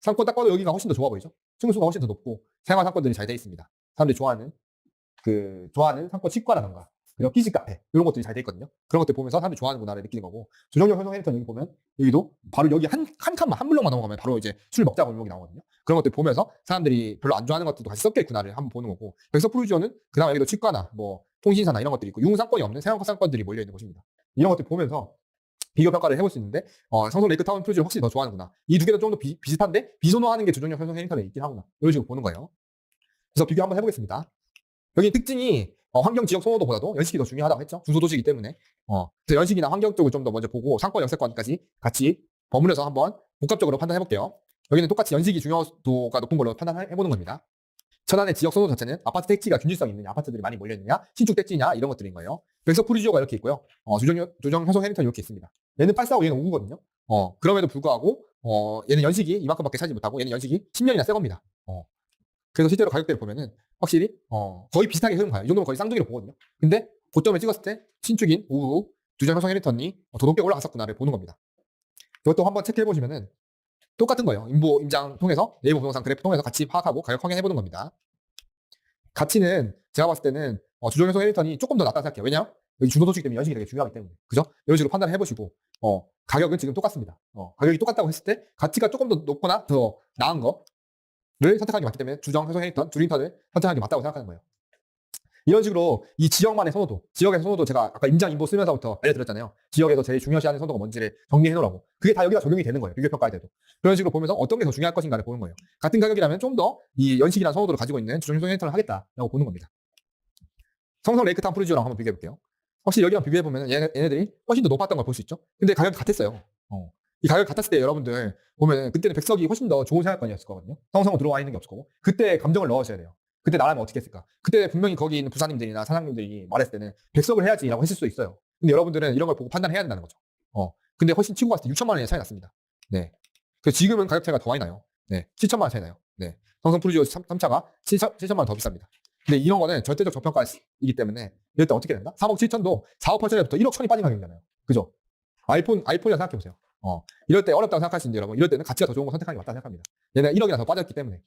상권 딱 봐도 여기가 훨씬 더 좋아 보이죠. 층수가 훨씬 더 높고 생활 상권들이 잘 돼 있습니다. 사람들이 좋아하는 상권 치과라던가 그리고 키즈 카페 이런 것들이 잘 돼 있거든요. 그런 것들 보면서 사람들이 좋아하는구나를 느끼는 거고 주정용 효성 헤리턴 여기 보면 여기도 바로 여기 한 칸만 한 블록만 넘어가면 바로 이제 술 먹자 골목이 나오거든요. 그런 것들 보면서 사람들이 별로 안 좋아하는 것들도 같이 섞여 있구나를 한번 보는 거고 백석 프루지오는 그다음 여기도 치과나 뭐 통신사나 이런 것들이 있고 유흥 상권이 없는 생활 상권들이 몰려 있는 곳입니다. 이런 것들 보면서 비교 평가를 해볼 수 있는데 성성 레이크타운 프루지오를 확실히 더 좋아하는구나. 이 두 개도 좀 더 비슷한데 비선호하는 게 주정용 효성 헤리턴에 있긴 하구나. 이런 식으로 보는 거예요. 그래서 비교 한번 해보겠습니다. 여기 특징이 환경 지역 선호도보다도 연식이 더 중요하다고 했죠. 중소도시이기 때문에. 그래서 연식이나 환경 쪽을 좀 더 먼저 보고 상권 역세권까지 같이 버무려서 한번 복합적으로 판단해 볼게요. 여기는 똑같이 연식이 중요도가 높은 걸로 판단해 보는 겁니다. 천안의 지역 선호 자체는 아파트 택지가 균질성 있느냐, 아파트들이 많이 몰려있느냐, 신축 택지냐 이런 것들인 거예요. 백석 프리지오가 이렇게 있고요. 주정 효성 헤리턴 이렇게 있습니다. 얘는 8사고 얘는 5구거든요. 그럼에도 불구하고 얘는 연식이 이만큼밖에 차지 못하고 얘는 연식이 10년이나 새 겁니다. 그래서 실제로 가격대를 보면은 확실히 거의 비슷하게 흐름 가요. 이 정도면 거의 쌍둥이로 보거든요. 근데 고점을 찍었을 때 신축인 5구 주정 효성 헤리턴이 더 높게 올라갔었구나를 보는 겁니다. 이것도 한번 체크해 보시면은 똑같은 거예요. 임장 통해서 네이버 부동산 그래프 통해서 같이 파악하고 가격 확인해 보는 겁니다. 가치는 제가 봤을 때는 주정 효성 헤리턴이 조금 더 낫다고 생각해요. 왜냐? 여기 중소도시기 때문에 연식이 되게 중요하기 때문에. 그죠? 이런 식으로 판단을 해보시고 가격은 지금 똑같습니다. 가격이 똑같다고 했을 때 가치가 조금 더 높거나 더 나은 거를 선택하는 게 맞기 때문에 주정 효성 헤리턴, 주린턴을 선택하는 게 맞다고 생각하는 거예요. 이런 식으로 이 지역만의 선호도, 지역의 선호도 제가 아까 임장 인보 쓰면서부터 알려드렸잖아요. 지역에서 제일 중요시하는 선호도가 뭔지를 정리해 놓으라고. 그게 다 여기다 적용이 되는 거예요. 비교평가할 때도. 그런 식으로 보면서 어떤 게 더 중요할 것인가를 보는 거예요. 같은 가격이라면 좀 더 이 연식이나 선호도를 가지고 있는 주정 효성 헤리턴을 하겠다라고 보는 겁니다. 성성 레이크타운 프루지오랑 한번 비교해 볼게요. 확실히 여기랑 비교해 보면 얘네들이 훨씬 더 높았던 걸 볼 수 있죠. 근데 가격이 같았어요. 이 가격 같았을 때 여러분들 보면 그때는 백석이 훨씬 더 좋은 생활권이었을 거거든요. 성성은 들어와 있는 게 없을 거고. 그때 감정을 넣으셔야 돼요. 그때 나라면 어떻게 했을까? 그때 분명히 거기 있는 부사님들이나 사장님들이 말했을 때는 백석을 해야지라고 했을 수도 있어요. 근데 여러분들은 이런 걸 보고 판단해야 된다는 거죠. 근데 훨씬 치고 갔을 때 6천만 원의 차이 났습니다. 네. 그래서 지금은 가격 차이가 더 많이 나요. 네. 7천만 원 차이 나요. 네. 성성 프루지오 3차가 7천만 원 더 비쌉니다. 근데 이런 거는 절대적 저평가이기 때문에 이럴 때 어떻게 된다? 3억 7천도 4억 8천에부터 1억 1천이 빠진 가격이잖아요. 그죠? 아이폰이라 생각해 보세요. 이럴 때 어렵다고 생각할 수 있는데 여러분, 이럴 때는 가치가 더 좋은 거 선택하는 게 맞다고 생각합니다. 얘는 1억이나 더 빠졌기 때문에.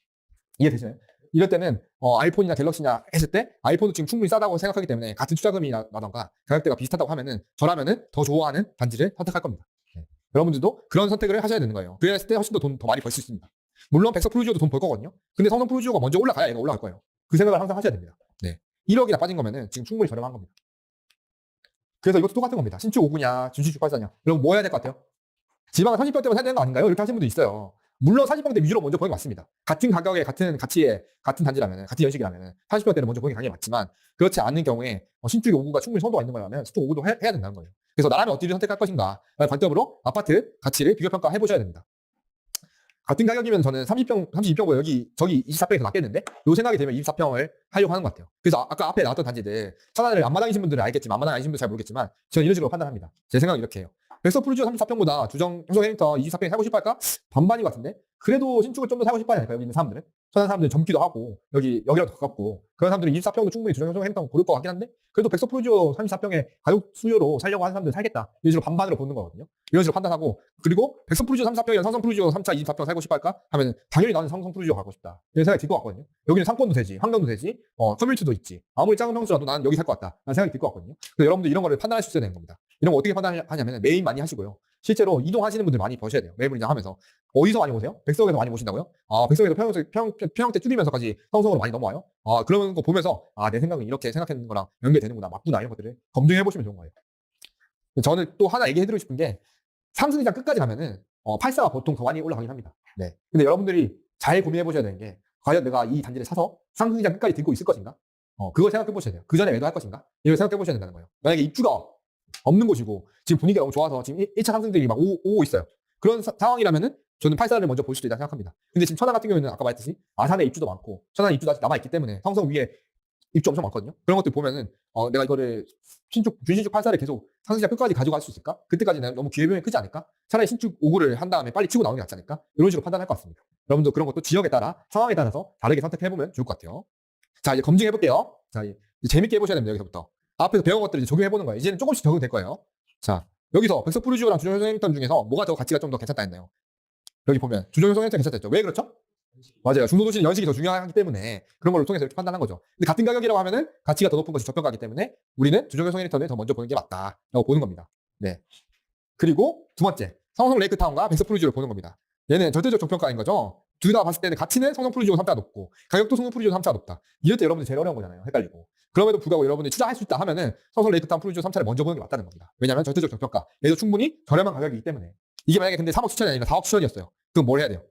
이해되시나요? 이럴 때는 아이폰이나 갤럭시냐 했을 때 아이폰도 지금 충분히 싸다고 생각하기 때문에 같은 투자금이라던가 가격대가 비슷하다고 하면은 저라면은 더 좋아하는 단지를 선택할 겁니다. 네. 여러분들도 그런 선택을 하셔야 되는 거예요. 그랬을 때 훨씬 더 돈 더 많이 벌 수 있습니다. 물론 백석 프루지오도 돈 벌 거거든요. 근데 성성 프루지오가 먼저 올라가야 얘가 올라갈 거예요. 그 생각을 항상 하셔야 됩니다. 네. 1억이나 빠진 거면은 지금 충분히 저렴한 겁니다. 그래서 이것도 똑같은 겁니다. 신축 5구냐, 준신축 8사냐. 여러분 뭐 해야 될 것 같아요? 지방은 30평대만 사야 되는 거 아닌가요? 이렇게 하시는 분도 있어요. 물론 40평대 위주로 먼저 보는 게 맞습니다. 같은 가격에, 같은 가치에, 같은 단지라면, 같은 연식이라면 40평대를 먼저 보는 게 당연히 맞지만 그렇지 않은 경우에 신축 5구가 충분히 선호가 있는 거라면 신축 5구도 해야 된다는 거예요. 그래서 나라면 어디를 선택할 것인가 관점으로 아파트 가치를 비교평가해 보셔야 됩니다. 같은 가격이면 저는 32평보다 저기 24평이 더 낫겠는데? 요 생각이 들면 24평을 하려고 하는 것 같아요. 그래서 아까 앞에 나왔던 단지들, 천안을 앞마당이신 분들은 알겠지만, 앞마당 아니신 분들은 잘 모르겠지만, 저는 이런 식으로 판단합니다. 제 생각은 이렇게 해요. 백석 프루지오 34평보다 효성 해링턴 24평이 사고 싶어 할까? 반반인 것 같은데? 그래도 신축을 좀 더 사고 싶어 하지 않을까요? 여기 있는 사람들은? 천안 사람들은 젊기도 하고, 여기랑 더 가깝고, 그런 사람들은 24평도 충분히 효성 해링턴 고를 것 같긴 한데, 그래도 백석 프루지오 34평의 가격 수요로 살려고 하는 사람들은 살겠다. 이런 식으로 반반으로 보는 거거든요. 이런 식으로 판단하고, 그리고 백석 프루지오 34평이랑 성성 프루지오 3차 24평 살고 싶어 할까? 하면 당연히 나는 성성 프루지오 가고 싶다. 이런 생각이 들 것 같거든요. 여기는 상권도 되지, 환경도 되지, 커뮤니티도 있지. 아무리 작은 평수라도 나는 여기 살 것 같다. 라는 생각이 들 것 같거든요. 그래서 여러분들 이런 거를 판단할 수 있어야 되는 겁니다. 이런 거 어떻게 판단하냐면 매입 많이 하시고요. 실제로 이동하시는 분들 많이 버셔야 돼요. 매입을 하면서. 어디서 많이 오세요? 백석에서 많이 오신다고요? 평형대 줄이면서까지 성성으로 많이 넘어와요? 그런 거 보면서, 내 생각은 이렇게 생각했는 거랑 연결되는구나, 맞구나, 이런 것들을 검증해 보시면 좋은 거예요. 저는 또 하나 얘기해 드리고 싶은 게, 상승이장 끝까지 가면은, 84가 보통 더 많이 올라가긴 합니다. 네. 근데 여러분들이 잘 고민해 보셔야 되는 게, 과연 내가 이 단지를 사서 상승이장 끝까지 들고 있을 것인가? 그걸 생각해 보셔야 돼요. 그 전에 매도할 것인가? 이걸 생각해 보셔야 된다는 거예요. 만약에 입주가 없는 곳이고, 지금 분위기가 너무 좋아서 지금 1차 상승들이 막 오고 있어요. 그런 상황이라면은, 저는 84를 먼저 볼 수도 있다고 생각합니다. 근데 지금 천안 같은 경우에는 아까 말했듯이 아산에 입주도 많고 천안 입주도 아직 남아있기 때문에 성성 위에 입주 엄청 많거든요. 그런 것들 보면은 내가 이거를 준신축 84를 계속 상승장 끝까지 가져갈 수 있을까? 그때까지는 너무 기회비용이 크지 않을까? 차라리 신축 5구를 한 다음에 빨리 치고 나오는 게 낫지 않을까? 이런 식으로 판단할 것 같습니다. 여러분도 그런 것도 지역에 따라 상황에 따라서 다르게 선택해보면 좋을 것 같아요. 자, 이제 검증해볼게요. 자, 이제 재밌게 해보셔야 됩니다. 여기서부터 앞에서 배운 것들을 이제 적용해보는 거예요. 이제는 조금씩 적용될 거예요. 자, 여기서 백석 프루지오랑 주정효성 해링턴 중에서 뭐가 더 가치가 좀 더 괜찮다 했나요? 여기 보면 주정효성 해링턴 괜찮다 했죠. 왜 그렇죠? 맞아요. 중소도시는 연식이 더 중요하기 때문에 그런 걸 통해서 이렇게 판단한 거죠. 근데 같은 가격이라고 하면은 가치가 더 높은 것이 저평가이기 때문에 우리는 주정효성 해링턴을 더 먼저 보는 게 맞다라고 보는 겁니다. 네. 그리고 두 번째, 성성 레이크타운과 백석 프루지오를 보는 겁니다. 얘는 절대적 저평가인 거죠. 둘 다 봤을 때는 가치는 성성 프루지오 3차 높고 가격도 성성 프루지오 3차 높다. 이럴 때 여러분들 제일 어려운 거잖아요. 헷갈리고. 그럼에도 불구하고 여러분들이 투자할 수 있다 하면은 성성 레이크타운 프루지오 3차를 먼저 보는 게 맞다는 겁니다. 왜냐하면 절대적 저평가. 얘도 충분히 저렴한 가격이기 때문에. 이게 만약에 근데 3억 7천이 아니라 4억 7천이었어요. 그럼 뭘 해야 돼요?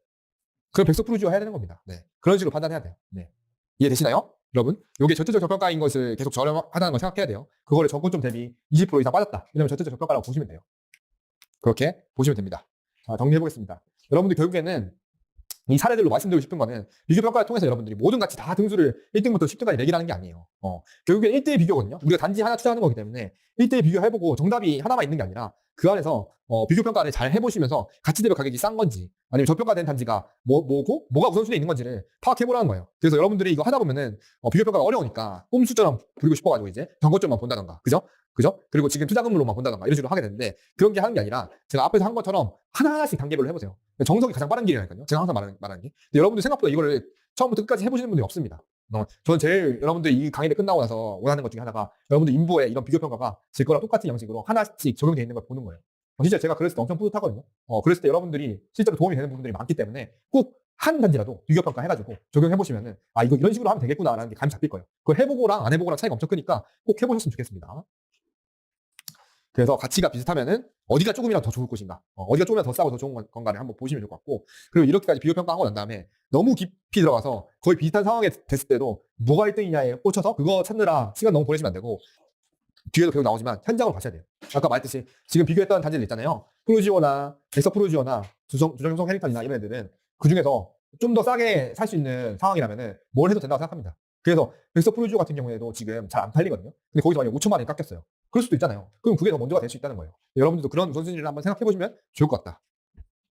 그럼 백석 프루지오 해야 되는 겁니다. 네. 그런 식으로 판단해야 돼요. 네. 이해되시나요? 여러분, 이게 절대적 저평가인 것을 계속 저렴하다는 걸 생각해야 돼요. 그거를 저고점 대비 20% 이상 빠졌다. 이러면 절대적 저평가라고 보시면 돼요. 그렇게 보시면 됩니다. 자, 정리해 보겠습니다. 여러분들 결국에는 이 사례들로 말씀드리고 싶은 거는 비교평가를 통해서 여러분들이 모든 가치 다 등수를 1등부터 10등까지 내기를 하는 게 아니에요. 결국엔 1대1 비교거든요. 우리가 단지 하나 투자하는 거기 때문에 1대1 비교해보고 정답이 하나만 있는 게 아니라 그 안에서 비교평가를 잘 해보시면서 가치대별 가격이 싼 건지 아니면 저평가된 단지가 뭐가 우선순위에 있는 건지를 파악해보라는 거예요. 그래서 여러분들이 이거 하다 보면은 비교평가가 어려우니까 꼼수처럼 부리고 싶어가지고 이제 경고점만 본다던가 그죠? 그리고 지금 투자금으로만 본다던가 이런 식으로 하게 되는데 그런 게 하는 게 아니라 제가 앞에서 한 것처럼 하나하나씩 단계별로 해보세요. 정석이 가장 빠른 길이라니까요. 제가 항상 말하는 게. 근데 여러분들 생각보다 이거를 처음부터 끝까지 해보시는 분들이 없습니다. 저는 제일 여러분들 이 강의를 끝나고 나서 원하는 것 중에 하나가 여러분들 인보에 이런 비교평가가 제 거랑 똑같은 양식으로 하나씩 적용되어 있는 걸 보는 거예요. 진짜 제가 그랬을 때 엄청 뿌듯하거든요. 그랬을 때 여러분들이 실제로 도움이 되는 부분들이 많기 때문에 꼭 한 단지라도 비교평가 해가지고 적용해보시면은 이거 이런 식으로 하면 되겠구나라는 게 감이 잡힐 거예요. 그걸 해보고랑 안 해보고랑 차이가 엄청 크니까 꼭 해보셨으면 좋겠습니다. 그래서 가치가 비슷하면은 어디가 조금이라도 더 좋을 것인가, 어디가 조금이라도 더 싸고 더 좋은 건가를 한번 보시면 좋을 것 같고, 그리고 이렇게까지 비교평가하고 난 다음에 너무 깊이 들어가서 거의 비슷한 상황에 됐을 때도 뭐가 1등이냐에 꽂혀서 그거 찾느라 시간 너무 보내시면 안 되고, 뒤에도 계속 나오지만 현장으로 가셔야 돼요. 아까 말했듯이 지금 비교했던 단지들 있잖아요. 프루지오나 백석 프루지오나 주정성 해링턴이나 이런 애들은 그 중에서 좀 더 싸게 살 수 있는 상황이라면은 뭘 해도 된다고 생각합니다. 그래서 백석 프루지오 같은 경우에도 지금 잘 안 팔리거든요. 근데 거기서 만약에 5천만 원이 깎였어요. 그럴 수도 있잖아요. 그럼 그게 더 먼저가 될 수 있다는 거예요. 여러분들도 그런 우선순위를 한번 생각해 보시면 좋을 것 같다.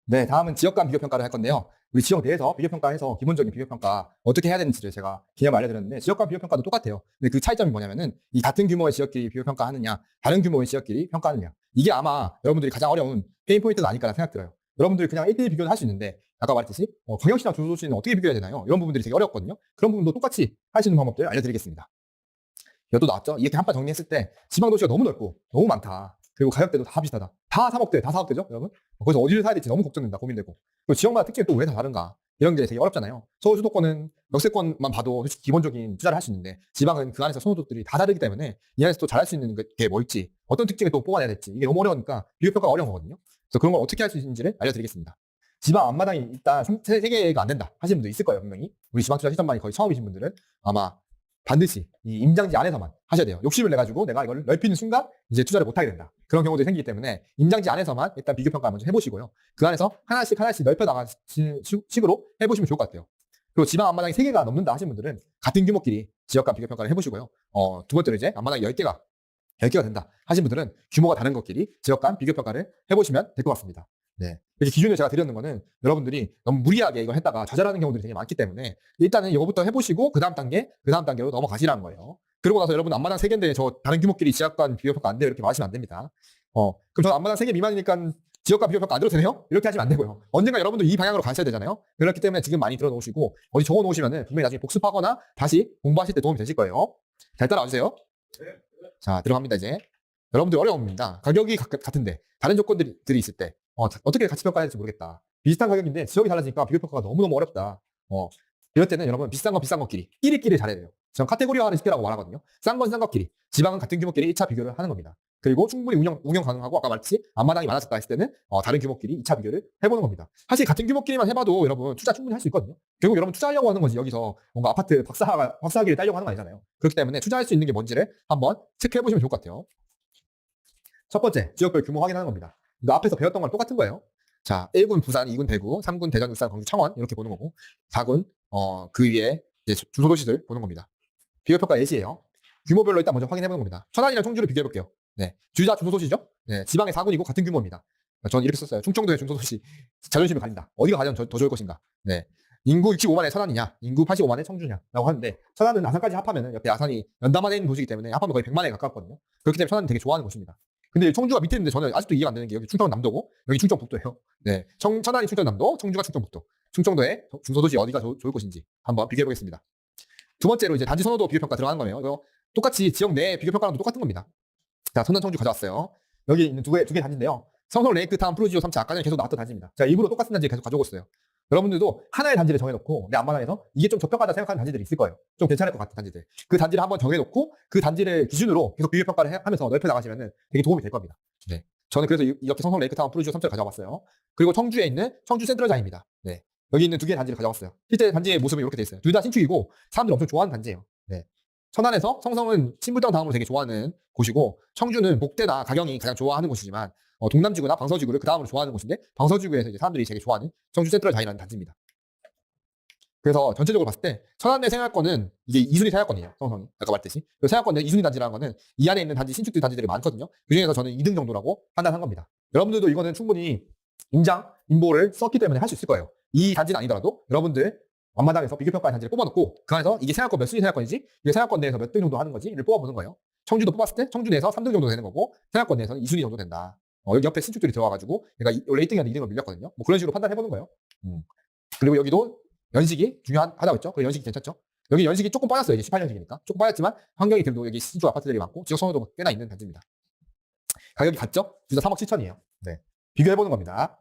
네, 다음은 지역 간 비교평가를 할 건데요. 우리 지역 내에서 비교평가해서 기본적인 비교평가 어떻게 해야 되는지를 제가 개념 알려드렸는데, 지역 간 비교평가도 똑같아요. 근데 그 차이점이 뭐냐면은 이 같은 규모의 지역끼리 비교평가하느냐, 다른 규모의 지역끼리 평가하느냐, 이게 아마 여러분들이 가장 어려운 페인 포인트가 아닐까라는 생각 들어요. 여러분들이 그냥 1대1 비교를 할 수 있는데, 아까 말했듯이 광역시나 중소도시는 어떻게 비교해야 되나요? 이런 부분들이 되게 어렵거든요. 그런 부분도 똑같이 할 수 있는 방법들 알려드리겠습니다. 이것도 나왔죠? 이렇게 한 번 정리했을 때 지방도시가 너무 넓고 너무 많다. 그리고 가격대도 다 비슷하다. 다 사먹대, 다 사업되죠, 여러분? 거기서 어디를 사야 될지 너무 걱정된다, 고민되고. 그리고 지역마다 특징이 또 왜 다 다른가? 이런 게 되게 어렵잖아요. 서울 수도권은 역세권만 봐도 솔직히 기본적인 투자를 할 수 있는데, 지방은 그 안에서 선호도들이 다 다르기 때문에 이 안에서 또 잘할 수 있는 게 뭐 있지, 어떤 특징을 또 뽑아내야 될지, 이게 너무 어려우니까 비교평가가 어려운 거거든요. 그래서 그런 걸 어떻게 할 수 있는지를 알려드리겠습니다. 지방 앞마당이 일단 3개가 안 된다 하시는 분도 있을 거예요, 분명히. 우리 지방 투자 시점만이 거의 처음이신 분들은 아마 반드시 이 임장지 안에서만 하셔야 돼요. 욕심을 내가지고 내가 이걸 넓히는 순간 이제 투자를 못하게 된다. 그런 경우들이 생기기 때문에 임장지 안에서만 일단 비교평가 먼저 해보시고요. 그 안에서 하나씩 넓혀 나가는 식으로 해보시면 좋을 것 같아요. 그리고 지방 앞마당이 3개가 넘는다 하시는 분들은 같은 규모끼리 지역 간 비교평가를 해보시고요. 두 번째로 이제 앞마당이 10개가 된다 하신 분들은 규모가 다른 것끼리 지역 간 비교평가를 해보시면 될 것 같습니다. 네. 이렇게 기준을 제가 드렸는 거는 여러분들이 너무 무리하게 이걸 했다가 좌절하는 경우들이 되게 많기 때문에 일단은 이거부터 해보시고 그 다음 단계로 넘어가시라는 거예요. 그러고 나서 여러분 앞마당 3개인데 저 다른 규모끼리 지역간 비교평가 안 돼요 이렇게 말하시면 안 됩니다. 그럼 저는 앞마당 3개 미만이니까 지역간 비교평가 안 들어도 되네요? 이렇게 하시면 안 되고요. 언젠가 여러분도 이 방향으로 가셔야 되잖아요. 그렇기 때문에 지금 많이 들어놓으시고 어디 적어놓으시면은 분명히 나중에 복습하거나 다시 공부하실 때 도움이 되실 거예요. 잘 따라와주세요. 자, 들어갑니다 이제. 여러분들 어려움입니다. 가격이 같은데 다른 조건들이 있을 때 어떻게 가치 평가해야 될지 모르겠다. 비슷한 가격인데 지역이 달라지니까 비교 평가가 너무너무 어렵다. 이럴 때는 여러분 비싼 것끼리 끼리끼리 잘해야 돼요. 저는 카테고리화를 시키라고 말하거든요. 싼 건 싼 것끼리, 지방은 같은 규모끼리 2차 비교를 하는 겁니다. 그리고 충분히 운영 가능하고 아까 말했듯이 앞마당이 많아졌다 했을 때는 다른 규모끼리 2차 비교를 해보는 겁니다. 사실 같은 규모끼리만 해봐도 여러분 투자 충분히 할 수 있거든요. 결국 여러분 투자하려고 하는 거지 여기서 뭔가 아파트 박사학위를 따려고 하는 거 아니잖아요. 그렇기 때문에 투자할 수 있는 게 뭔지를 한번 체크해보시면 좋을 것 같아요. 첫 번째, 지역별 규모 확인하는 겁니다. 이거 앞에서 배웠던 거랑 똑같은 거예요. 자, 1군 부산, 2군 대구, 3군 대전, 울산, 광주, 창원 이렇게 보는 거고 4군 그 위에 이제 중소도시들 보는 겁니다. 비교평가 예시예요. 규모별로 일단 먼저 확인해보는 겁니다. 천안이랑 청주를 비교해볼게요. 네, 둘 다 중소도시죠? 네, 지방의 4군이고 같은 규모입니다. 저는 이렇게 썼어요. 충청도의 중소도시 자존심이 갈린다. 어디가 가장 더 좋을 것인가? 네, 인구 65만의 천안이냐, 인구 85만의 청주냐라고 하는데 천안은 아산까지 합하면 옆에 아산이 연담안에 있는 도시이기 때문에 합하면 거의 100만에 가깝거든요. 그렇기 때문에 천안은 되게 좋아하는 곳입니다. 근데 청주가 밑에 있는데 저는 아직도 이해가 안 되는 게 여기 충청은 남도고 여기 충청북도예요. 네, 천안이 충청남도, 청주가 충청북도. 충청도의 중소도시 어디가 좋을 것인지 한번 비교해 보겠습니다. 두 번째로 이제 단지 선호도 비교평가 들어가는 거예요. 이거 똑같이 지역 내 비교평가랑도 똑같은 겁니다. 자, 성남 청주 가져왔어요. 여기 있는 두 개 단지인데요. 성서 레이크타운 프루지오 3차 아까 전에 계속 나왔던 단지입니다. 제가 일부러 똑같은 단지 계속 가져오고 있어요. 여러분들도 하나의 단지를 정해놓고 내 앞마당에서 이게 좀 저평가하다 생각하는 단지들이 있을 거예요. 좀 괜찮을 것 같은 단지들. 그 단지를 한번 정해놓고 그 단지를 기준으로 계속 비교평가를 하면서 넓혀 나가시면 되게 도움이 될 겁니다. 네. 저는 그래서 이렇게 성성 레이크타운 프루지오 3차를 가져와봤어요. 그리고 청주에 있는 청주 센트럴자입니다. 네. 여기 있는 두 개의 단지를 가져왔어요. 실제 단지의 모습은 이렇게 돼 있어요. 둘 다 신축이고 사람들이 엄청 좋아하는 단지예요. 네. 천안에서 성성은 신불당 다음으로 되게 좋아하는 곳이고 청주는 목대나 가경이 가장 좋아하는 곳이지만 동남지구나 방서지구를 그 다음으로 좋아하는 곳인데 방서지구에서 이제 사람들이 되게 좋아하는 청주 센트럴자이라는 단지입니다. 그래서 전체적으로 봤을 때 천안 내 생활권은 이게 2순위 생활권이에요. 성성이 아까 말했듯이 생활권 내 2순위 단지라는 거는 이 안에 있는 단지 신축들 단지들이 많거든요. 그중에서 저는 2등 정도라고 판단한 겁니다. 여러분들도 이거는 충분히 인보를 썼기 때문에 할 수 있을 거예요. 이 단지는 아니더라도 여러분들 앞마당에서 비교평가의 단지를 뽑아놓고 그 안에서 이게 생활권 몇 순위 생활권이지 이게 생활권 내에서 몇 등 정도 하는 거지를 뽑아보는 거예요. 청주도 뽑았을 때 청주 내에서 3등 정도 되는 거고 생활권 내에서는 2순위 정도 된다. 여기 옆에 신축들이 들어와가지고 얘가 원래 1등이었는데 2등을 밀렸거든요. 뭐 그런 식으로 판단해보는 거예요. 그리고 여기도 연식이 중요하다고 했죠. 그리고 연식이 괜찮죠. 여기 연식이 조금 빠졌어요. 이제 18년식이니까 조금 빠졌지만 환경이 그래도 여기 신축 아파트들이 많고 지역 선호도가 꽤나 있는 단지입니다. 가격이 같죠? 진짜 3억 7천이에요. 네, 비교해보는 겁니다.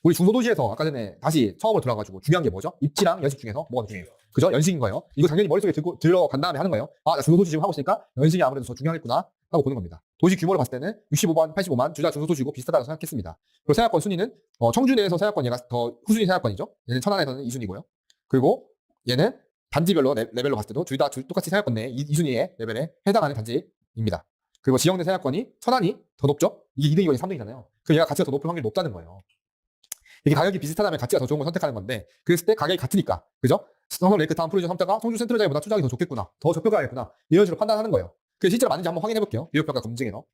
우리 중소도시에서 아까 전에 다시 처음으로 들어가가지고 중요한 게 뭐죠? 입지랑 연식 중에서 뭐가 중요해요? 그죠? 연식인 거예요. 이거 당연히 머릿속에 들어간 다음에 하는 거예요. 나 중소도시 지금 하고 있으니까 연식이 아무래도 더 중요하겠구나 하고 보는 겁니다. 도시 규모를 봤을 때는 65만, 85만 둘 다 중소도시고 비슷하다고 생각했습니다. 그리고 생활권 순위는 청주 내에서 생활권 얘가 더 후순위 생활권이죠. 얘는 천안에서는 2순위고요. 그리고 얘는 단지별로 레벨로 봤을 때도 둘 다 똑같이 생활권 내 2순위의 레벨에 해당하는 단지입니다. 그리고 지역 내 생활권이 천안이 더 높죠? 이게 2등이고 3등이잖아요. 그럼 얘가 가치가 더 높을 확률이 높다는 거예요. 이게 가격이 비슷하다면 가치가 더 좋은 걸 선택하는 건데 그랬을 때 가격이 같으니까 그죠? 성성 레이크타운 프루지오 3차가 청주 센트럴자이보다 투자하기 더 좋겠구나 더 저평가하겠구나 이런 식으로 판단하는 거예요. 그래서 실제로 맞는지 한번 확인해 볼게요. 비교평가 검증해서.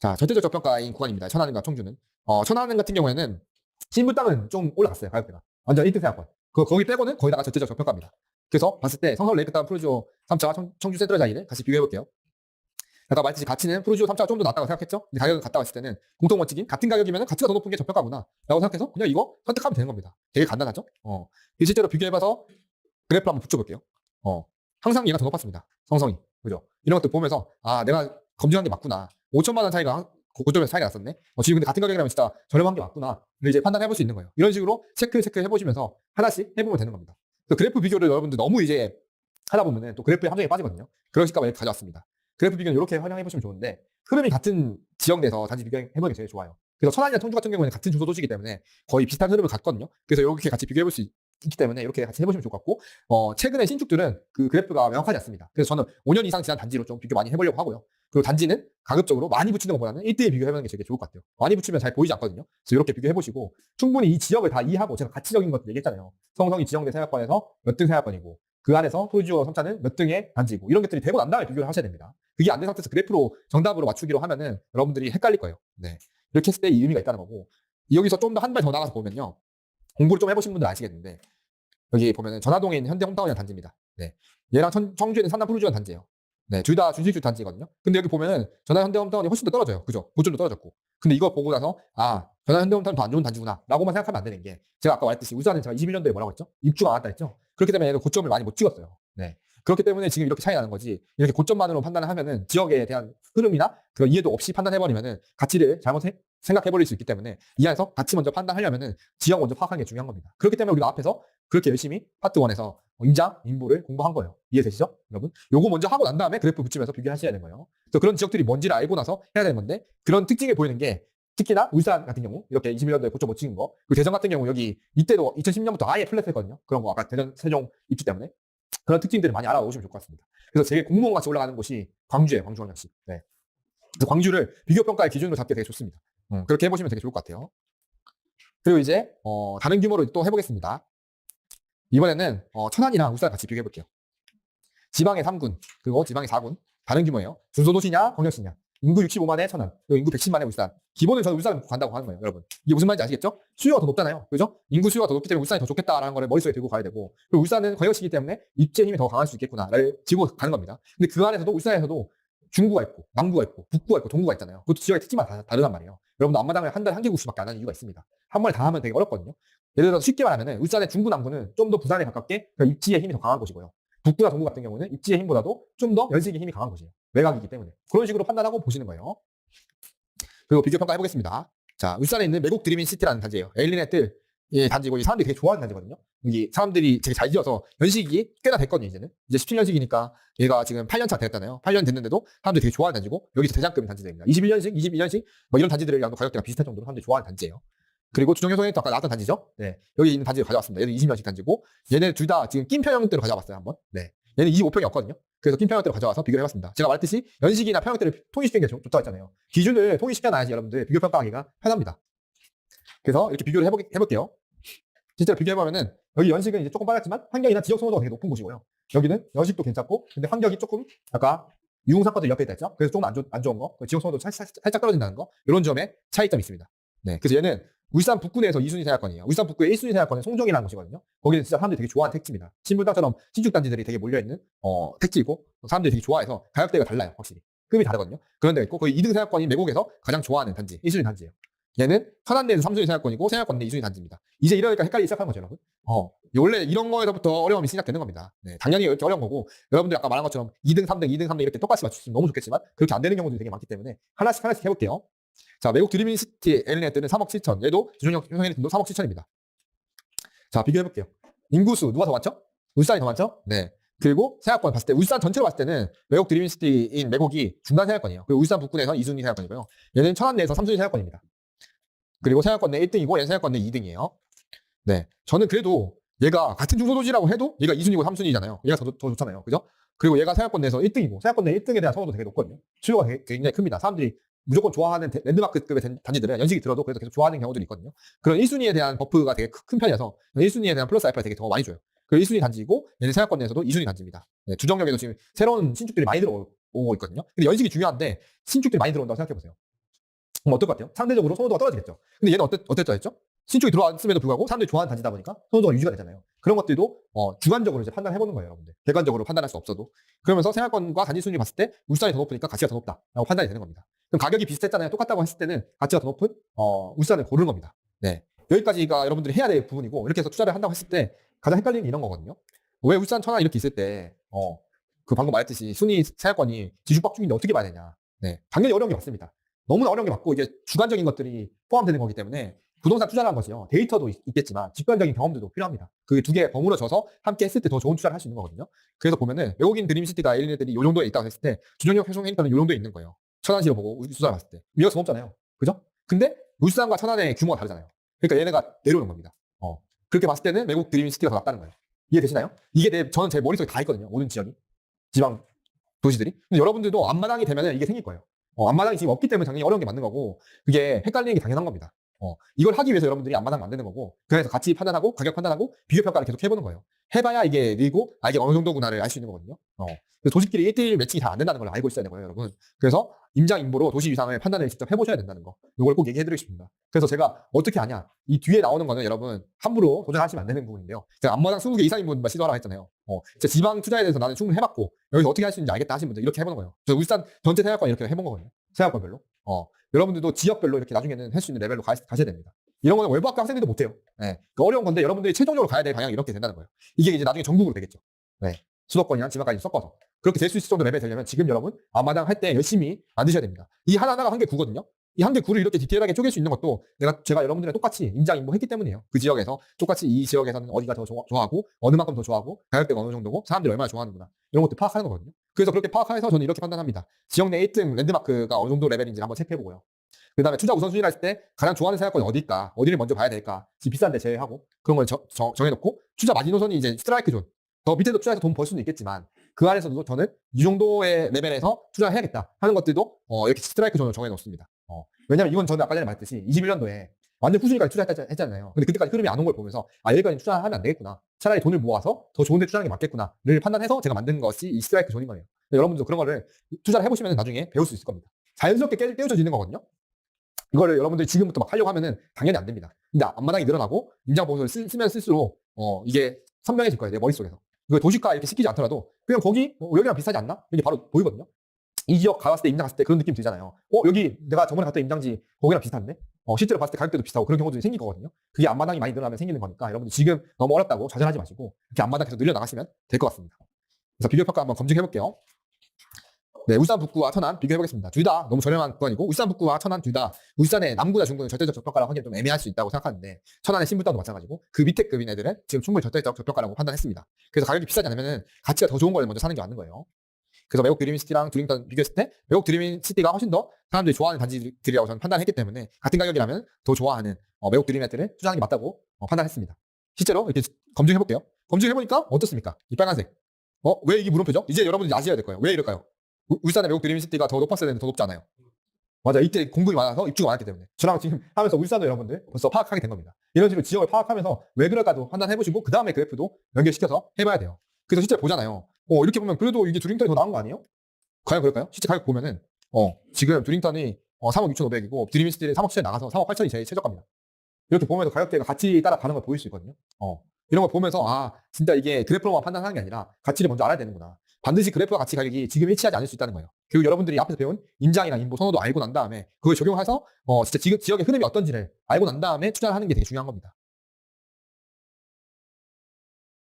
자, 절대적 저평가인 구간입니다. 천안과 청주는 천안 같은 경우에는 신불 땅은 좀 올라갔어요. 가격대가 완전 1등 생활권 거기 빼고는 거의 다가 절대적 저평가입니다. 그래서 봤을 때 성성 레이크타운 프루지오 3차가 청주 센트럴자이를 같이 비교해 볼게요. 아까 말했듯이 가치는 프루지오 3차가 좀 더 낫다고 생각했죠? 근데 가격은 같다고 했을 때는 공통 원칙인 같은 가격이면 가치가 더 높은 게 저평가구나 라고 생각해서 그냥 이거 선택하면 되는 겁니다. 되게 간단하죠? 실제로 비교해봐서 그래프를 한번 붙여볼게요. 항상 얘가 더 높았습니다. 성성이. 그죠? 이런 것들 보면서 내가 검증한 게 맞구나. 5천만 원 차이가 고점에서 차이가 났었네. 지금 근데 같은 가격이라면 진짜 저렴한 게 맞구나. 를 이제 판단해 볼 수 있는 거예요. 이런 식으로 체크 해보시면서 하나씩 해보면 되는 겁니다. 그래프 비교를 여러분들 너무 이제 하다 보면은 또 그래프에 함정에 빠지거든요. 그러실까 봐 이렇게 가져왔습니다. 그래프 비교는 이렇게 활용해 보시면 좋은데 흐름이 같은 지역 내에서 단지 비교해보는 게 제일 좋아요. 그래서 천안이나 청주 같은 경우에는 같은 중소도시이기 때문에 거의 비슷한 흐름을 갖거든요. 그래서 이렇게 같이 비교해 볼 수 있기 때문에 이렇게 같이 해보시면 좋을 것 같고, 최근에 신축들은 그 그래프가 명확하지 않습니다. 그래서 저는 5년 이상 지난 단지로 좀 비교 많이 해보려고 하고요. 그리고 단지는 가급적으로 많이 붙이는 것보다는 1대1 비교해보는 게 되게 좋을 것 같아요. 많이 붙이면 잘 보이지 않거든요. 그래서 이렇게 비교해보시고 충분히 이 지역을 다 이해하고, 제가 가치적인 것들 얘기했잖아요. 성성이 지정된 생활권에서 몇 등 생활권이고 그 안에서 토지지역 성차는 몇 등의 단지고, 이런 것들이 되고 난 다음에 비교를 하셔야 됩니다. 그게 안 된 상태에서 그래프로 정답으로 맞추기로 하면은 여러분들이 헷갈릴 거예요. 네. 이렇게 했을 때 이 의미가 있다는 거고, 여기서 좀 더 한 발 더 나가서 보면요. 공부를 좀 해보신 분들 아시겠는데, 여기 보면은 전화동에 있는 현대 홈타운이라는 단지입니다. 네. 얘랑 청주에 있는 산남 푸르지오라는 단지예요. 네. 둘 다 준식주 단지거든요. 근데 여기 보면은 전화 현대 홈타운이 훨씬 더 떨어져요. 그죠? 고점도 떨어졌고. 근데 이거 보고 나서 전화 현대 홈타운 더 안 좋은 단지구나 라고만 생각하면 안 되는 게, 제가 아까 말했듯이 울산은 제가 21년도에 뭐라고 했죠? 입주가 안 왔다 했죠? 그렇기 때문에 얘가 고점을 많이 못 찍었어요. 네. 그렇기 때문에 지금 이렇게 차이 나는 거지, 이렇게 고점만으로 판단을 하면은 지역에 대한 흐름이나 그런 이해도 없이 판단해버리면은 가치를 잘못 생각해버릴 수 있기 때문에, 이 안에서 가치 먼저 판단하려면은 지역 먼저 파악하는 게 중요한 겁니다. 그렇기 때문에 우리가 앞에서 그렇게 열심히 파트 1에서 임장, 인보를 공부한 거예요. 이해되시죠? 여러분? 요거 먼저 하고 난 다음에 그래프 붙이면서 비교하셔야 되는 거예요. 그래서 그런 지역들이 뭔지를 알고 나서 해야 되는 건데, 그런 특징을 보이는 게 특히나 울산 같은 경우 이렇게 21년도에 고점 못 찍은 거, 그리고 대전 같은 경우 여기 이때도 2010년부터 아예 플랫했거든요. 그런 거 아까 대전, 세종 입주 때문에 그런 특징들을 많이 알아오시면 좋을 것 같습니다. 그래서 제일 공무원 같이 올라가는 곳이 광주예요. 광주광역시. 네. 그래서 광주를 비교평가의 기준으로 잡기 되게 좋습니다. 그렇게 해보시면 되게 좋을 것 같아요. 그리고 이제 다른 규모로 또 해보겠습니다. 이번에는 천안이랑 울산 같이 비교해볼게요. 지방의 3군 그리고 지방의 4군 다른 규모예요. 중소도시냐 광역시냐. 인구 65만에 천안, 그리고 인구 110만에 울산. 기본은 저는 울산을 간다고 하는 거예요, 여러분. 이게 무슨 말인지 아시겠죠? 수요가 더 높잖아요. 그죠? 인구 수요가 더 높기 때문에 울산이 더 좋겠다라는 걸 머릿속에 들고 가야 되고, 그리고 울산은 광역시이기 때문에 입지의 힘이 더 강할 수 있겠구나를 짚고 가는 겁니다. 근데 그 안에서도 울산에서도 중구가 있고 남구가 있고 북구가 있고 동구가 있잖아요. 그것도 지역의 특징마다 다르단 말이에요. 여러분도 앞마당을 한 달에 한 개 국수밖에 안 하는 이유가 있습니다. 한 번에 다 하면 되게 어렵거든요. 예를 들어서 쉽게 말하면 울산의 중구 남구는 좀 더 부산에 가깝게 입지의 힘이 더 강한 곳이고요. 북구나 동구 같은 경우는 입지의 힘보다도 좀 더 연식의 힘이 강한 곳이에요. 외곽이기 때문에. 그런 식으로 판단하고 보시는 거예요. 그리고 비교 평가 해보겠습니다. 자, 울산에 있는 매국 드리민 시티라는 단지예요. 엘리네뜰 단지고, 이 사람들이 되게 좋아하는 단지거든요. 여기 사람들이 되게 잘 지어서 연식이 꽤나 됐거든요. 이제는 이제 17년식이니까 얘가 지금 8년 차 됐잖아요. 8년 됐는데도 사람들이 되게 좋아하는 단지고, 여기서 대장급인 단지들입니다. 21년식, 22년식 뭐 이런 단지들이랑도 가격대가 비슷할 정도로 사람들이 좋아하는 단지예요. 그리고 주정효성에도 아까 나왔던 단지죠. 네, 여기 있는 단지를 가져왔습니다. 얘는 20년식 단지고, 얘네 둘 다 지금 낀 평형대로 가져와봤어요 한번. 네, 얘는 25평이 없거든요. 그래서 낀 평형대로 가져와서 비교를 해봤습니다. 제가 말했듯이 연식이나 평형대를 통일시키는 게 좋다고 했잖아요. 기준을 통일시켜놔야지 여러분들 비교 평가하기가 편합니다. 그래서 이렇게 비교를 해볼게요. 실제로 비교해보면은 여기 연식은 이제 조금 빨랐지만 환경이나 지역 선호도가 되게 높은 곳이고요. 여기는 연식도 괜찮고 근데 환경이 조금 아까 유흥상권들 옆에 있다 했죠. 그래서 조금 안 좋은 거, 지역 선호도 살짝 떨어진다는 거, 이런 점에 차이점이 있습니다. 네, 그래서 얘는 울산 북구 내에서 2순위 생활권이에요. 울산 북구의 1순위 생활권은 송정이라는 곳이거든요. 거기는 진짜 사람들이 되게 좋아하는 택지입니다. 신분당처럼 신축단지들이 되게 몰려있는 택지이고, 사람들이 되게 좋아해서 가격대가 달라요. 확실히 급이 다르거든요. 그런 데가 있고, 거기 2등 생활권이 매국에서 가장 좋아하는 단지 1순위 단지예요. 얘는 천안내에서 3순위 생활권이고 생활권 내 2순위 단지입니다. 이제 이러니까 헷갈리기 시작하는 거죠, 여러분. 원래 이런 거에서부터 어려움이 시작되는 겁니다. 네, 당연히 이렇게 어려운 거고, 여러분들 아까 말한 것처럼 2등, 3등, 2등, 3등 이렇게 똑같이 맞추시면 너무 좋겠지만 그렇게 안 되는 경우들이 되게 많기 때문에 하나씩 해볼게요. 자, 매국 드리민시티 엘리네트는 3억 7천, 얘도 주정형 형에도 3억 7천입니다. 자, 비교해볼게요. 인구수 누가 더 많죠? 울산이 더 많죠? 네. 그리고 생활권 봤을 때, 울산 전체로 봤을 때는 매국 드리민시티인 매국이 중간 생활권이에요. 그리고 울산 북구 내에서 2순위 생활권이고요. 얘는 천안 내에서 3순위 생활권입니다. 그리고 생활권 내 1등이고 얘는 생활권 내 2등이에요. 네. 저는 그래도 얘가 같은 중소도시라고 해도 얘가 2순위고 3순위잖아요. 얘가 더 좋잖아요. 그죠? 그리고 얘가 생활권 내에서 1등이고 생활권 내 1등에 대한 선호도 되게 높거든요. 수요가 굉장히 큽니다. 사람들이 무조건 좋아하는 랜드마크급의 단지들은 연식이 들어도 그래도 계속 좋아하는 경우들이 있거든요. 그런 1순위에 대한 버프가 되게 큰 편이어서 1순위에 대한 플러스 알파를 되게 더 많이 줘요. 그리고 1순위 단지이고 얘는 생활권 내에서도 2순위 단지입니다. 네, 주정역에도 지금 새로운 신축들이 많이 들어오고 있거든요. 근데 연식이 중요한데 신축들이 많이 들어온다고 생각해보세요. 그럼 어떨 것 같아요? 상대적으로 선호도가 떨어지겠죠. 근데 얘는 어땠죠 했죠? 신축이 들어왔음에도 불구하고 사람들이 좋아하는 단지다 보니까 선호도가 유지가 되잖아요. 그런 것들도 주관적으로 이제 판단해보는 거예요, 여러분들. 객관적으로 판단할 수 없어도. 그러면서 생활권과 단지 순위 봤을 때 울산이 더 높으니까 가치가 더 높다라고 판단이 되는 겁니다. 그럼 가격이 비슷했잖아요. 똑같다고 했을 때는 가치가 더 높은 울산을 고르는 겁니다. 네, 여기까지가 여러분들이 해야 될 부분이고, 이렇게 해서 투자를 한다고 했을 때 가장 헷갈리는 게 이런 거거든요. 왜 울산, 천안 이렇게 있을 때 그 방금 말했듯이 순위 생활권이 지수박중인데 어떻게 봐야 되냐. 네, 당연히 어려운 게 맞습니다. 너무나 어려운 게 맞고 이게 주관적인 것들이 포함되는 거기 때문에 부동산 투자라는 것이요. 데이터도 있겠지만 직관적인 경험들도 필요합니다. 그 두 개 버무려져서 함께 했을 때 더 좋은 투자를 할 수 있는 거거든요. 그래서 보면은 외국인 드림시티가 이런 애들이 이 정도에 있다고 했을 때 주정력 형성 캐릭터는 이 정도에 있는 거예요. 천안시를 보고 투자를 봤을 때. 위가 없잖아요. 그죠? 근데 울산과 천안의 규모가 다르잖아요. 그러니까 얘네가 내려오는 겁니다. 그렇게 봤을 때는 외국 드림시티가 더 낫다는 거예요. 이해되시나요? 이게 저는 제 머릿속에 다 있거든요. 모든 지역이. 지방 도시들이. 근데 여러분들도 앞마당이 되면은 이게 생길 거예요. 앞마당이 지금 없기 때문에 당연히 어려운 게 맞는 거고, 그게 헷갈리는 게 당연한 겁니다. 이걸 하기 위해서 여러분들이 앞마당 만드는 거고, 그래서 가치 판단하고, 가격 판단하고, 비교 평가를 계속 해보는 거예요. 해봐야 이게 늘고, 이게 어느 정도구나를 알 수 있는 거거든요. 그래서 도시끼리 1대1 매칭이 다 안 된다는 걸 알고 있어야 되고요, 여러분. 그래서 임장 임보로 도시 위상을 판단을 직접 해보셔야 된다는 거. 이걸 꼭 얘기해드리고 싶습니다. 그래서 제가 어떻게 하냐. 이 뒤에 나오는 거는 여러분, 함부로 도전하시면 안 되는 부분인데요. 제가 앞마당 20개 이상인 분만 시도하라고 했잖아요. 진짜 지방 투자에 대해서 나는 충분히 해봤고, 여기서 어떻게 할 수 있는지 알겠다 하신 분들 이렇게 해보는 거예요. 저 울산 전체 생활권 이렇게 해본 거거든요. 생활권별로. 여러분들도 지역별로 이렇게 나중에는 할 수 있는 레벨로 가셔야 됩니다. 이런 거는 외부학교 학생들도 못해요. 네. 그러니까 어려운 건데 여러분들이 최종적으로 가야 될 방향이 이렇게 된다는 거예요. 이게 이제 나중에 전국으로 되겠죠. 네. 수도권이랑 지방까지 섞어서. 그렇게 될 수 있을 정도 레벨이 되려면 지금 여러분 앞마당 할 때 열심히 만드셔야 됩니다. 이 하나하나가 한 개 구거든요. 이 한 개 구를 이렇게 디테일하게 쪼갤 수 있는 것도 제가 여러분들이랑 똑같이 임장 임보 했기 때문이에요. 그 지역에서 똑같이 이 지역에서는 어디가 더 좋아하고 어느 만큼 더 좋아하고 가격대가 어느 정도고 사람들이 얼마나 좋아하는구나 이런 것도 파악하는 거거든요. 그래서 그렇게 파악해서 저는 이렇게 판단합니다. 지역 내 1등 랜드마크가 어느 정도 레벨인지 한번 체크해보고요. 그 다음에 투자 우선순위를 했을 때 가장 좋아하는 생각권이 어디일까? 어디를 먼저 봐야 될까? 지금 비싼데 제외하고 그런 걸 정해놓고 투자 마지노선이 이제 스트라이크 존. 더 밑에도 투자해서 돈 벌 수는 있겠지만 그 안에서도 저는 이 정도의 레벨에서 투자해야겠다 하는 것들도 이렇게 스트라이크 존을 정해놓습니다. 왜냐면 이건 저는 아까 전에 말했듯이 21년도에 완전 꾸준히까지 투자했잖아요. 근데 그때까지 흐름이 안 온 걸 보면서 여기까지 투자하면 안 되겠구나. 차라리 돈을 모아서 더 좋은 데 투자하는 게 맞겠구나를 판단해서 제가 만든 것이 이 스트라이크 존인 거예요. 여러분들도 그런 거를 투자를 해보시면 나중에 배울 수 있을 겁니다. 자연스럽게 깨우쳐지는 거거든요. 이거를 여러분들이 지금부터 막 하려고 하면은 당연히 안 됩니다. 근데 앞마당이 늘어나고 임장 보수를 쓰면 쓸수록 이게 선명해질 거예요. 내 머릿속에서. 이거 도시가 이렇게 시키지 않더라도 그냥 거기 여기랑 비슷하지 않나? 이게 바로 보이거든요. 이 지역 가봤을 때 임장 갔을 때 그런 느낌 들잖아요. 여기 내가 저번에 갔던 임장지 거기랑 비슷한데? 실제로 봤을 때 가격대도 비슷하고 그런 경우도 생길 거거든요. 그게 앞마당이 많이 늘어나면 생기는 거니까 여러분들 지금 너무 어렵다고 좌절하지 마시고 이렇게 앞마당 계속 늘려나가시면 될 것 같습니다. 그래서 비교평가 한번 검증해 볼게요. 네, 울산 북구와 천안 비교해보겠습니다. 둘 다 너무 저렴한 구간이고 울산 북구와 천안 둘 다 울산의 남구나 중구는 절대적 적벽가라고 하기엔 좀 애매할 수 있다고 생각하는데 천안의 신불당도 마찬가지고 그 밑에 급인 애들은 지금 충분히 절대적 적벽가라고 판단했습니다. 그래서 가격이 비싸지 않으면 가치가 더 좋은 걸 먼저 사는 게 맞는 거예요. 그래서 외국 드림시티랑 드림턴 비교했을 때 외국 드림시티가 훨씬 더 사람들이 좋아하는 단지들이라고 저는 판단했기 때문에 같은 가격이라면 더 좋아하는 외국 드림 애들은 투자하는 게 맞다고 판단했습니다. 실제로 이렇게 검증해볼게요. 검증해보니까 어떻습니까? 이 빨간색. 왜 이게 물음표죠? 이제 여러분들이 아셔야 될 거예요. 왜 이럴까요? 울산의 외국 드림시티가 더 높았어야 되는데 더 높지 않아요. 맞아. 이때 공급이 많아서 입주가 많았기 때문에. 저랑 지금 하면서 울산도 여러분들 벌써 파악하게 된 겁니다. 이런 식으로 지역을 파악하면서 왜 그럴까도 판단해보시고 그 다음에 그래프도 연결시켜서 해봐야 돼요. 그래서 실제 보잖아요. 이렇게 보면 그래도 이게 드림턴이 더 나은 거 아니에요? 과연 그럴까요? 실제 가격 보면은 지금 드림턴이 3억 6,500이고 드림시티는 3억 7천 나가서 3억 8천이 제일 최저가입니다. 이렇게 보면서 가격대가 같이 따라가는 걸 보일 수 있거든요. 이런 걸 보면서 진짜 이게 그래프로만 판단하는 게 아니라 가치를 먼저 알아야 되는구나. 반드시 그래프와 가치 가격이 지금 일치하지 않을 수 있다는 거예요. 그리고 여러분들이 앞에서 배운 임장이나 인보 선호도 알고 난 다음에 그걸 적용해서 진짜 지금 지역의 흐름이 어떤지를 알고 난 다음에 투자를 하는 게 되게 중요한 겁니다.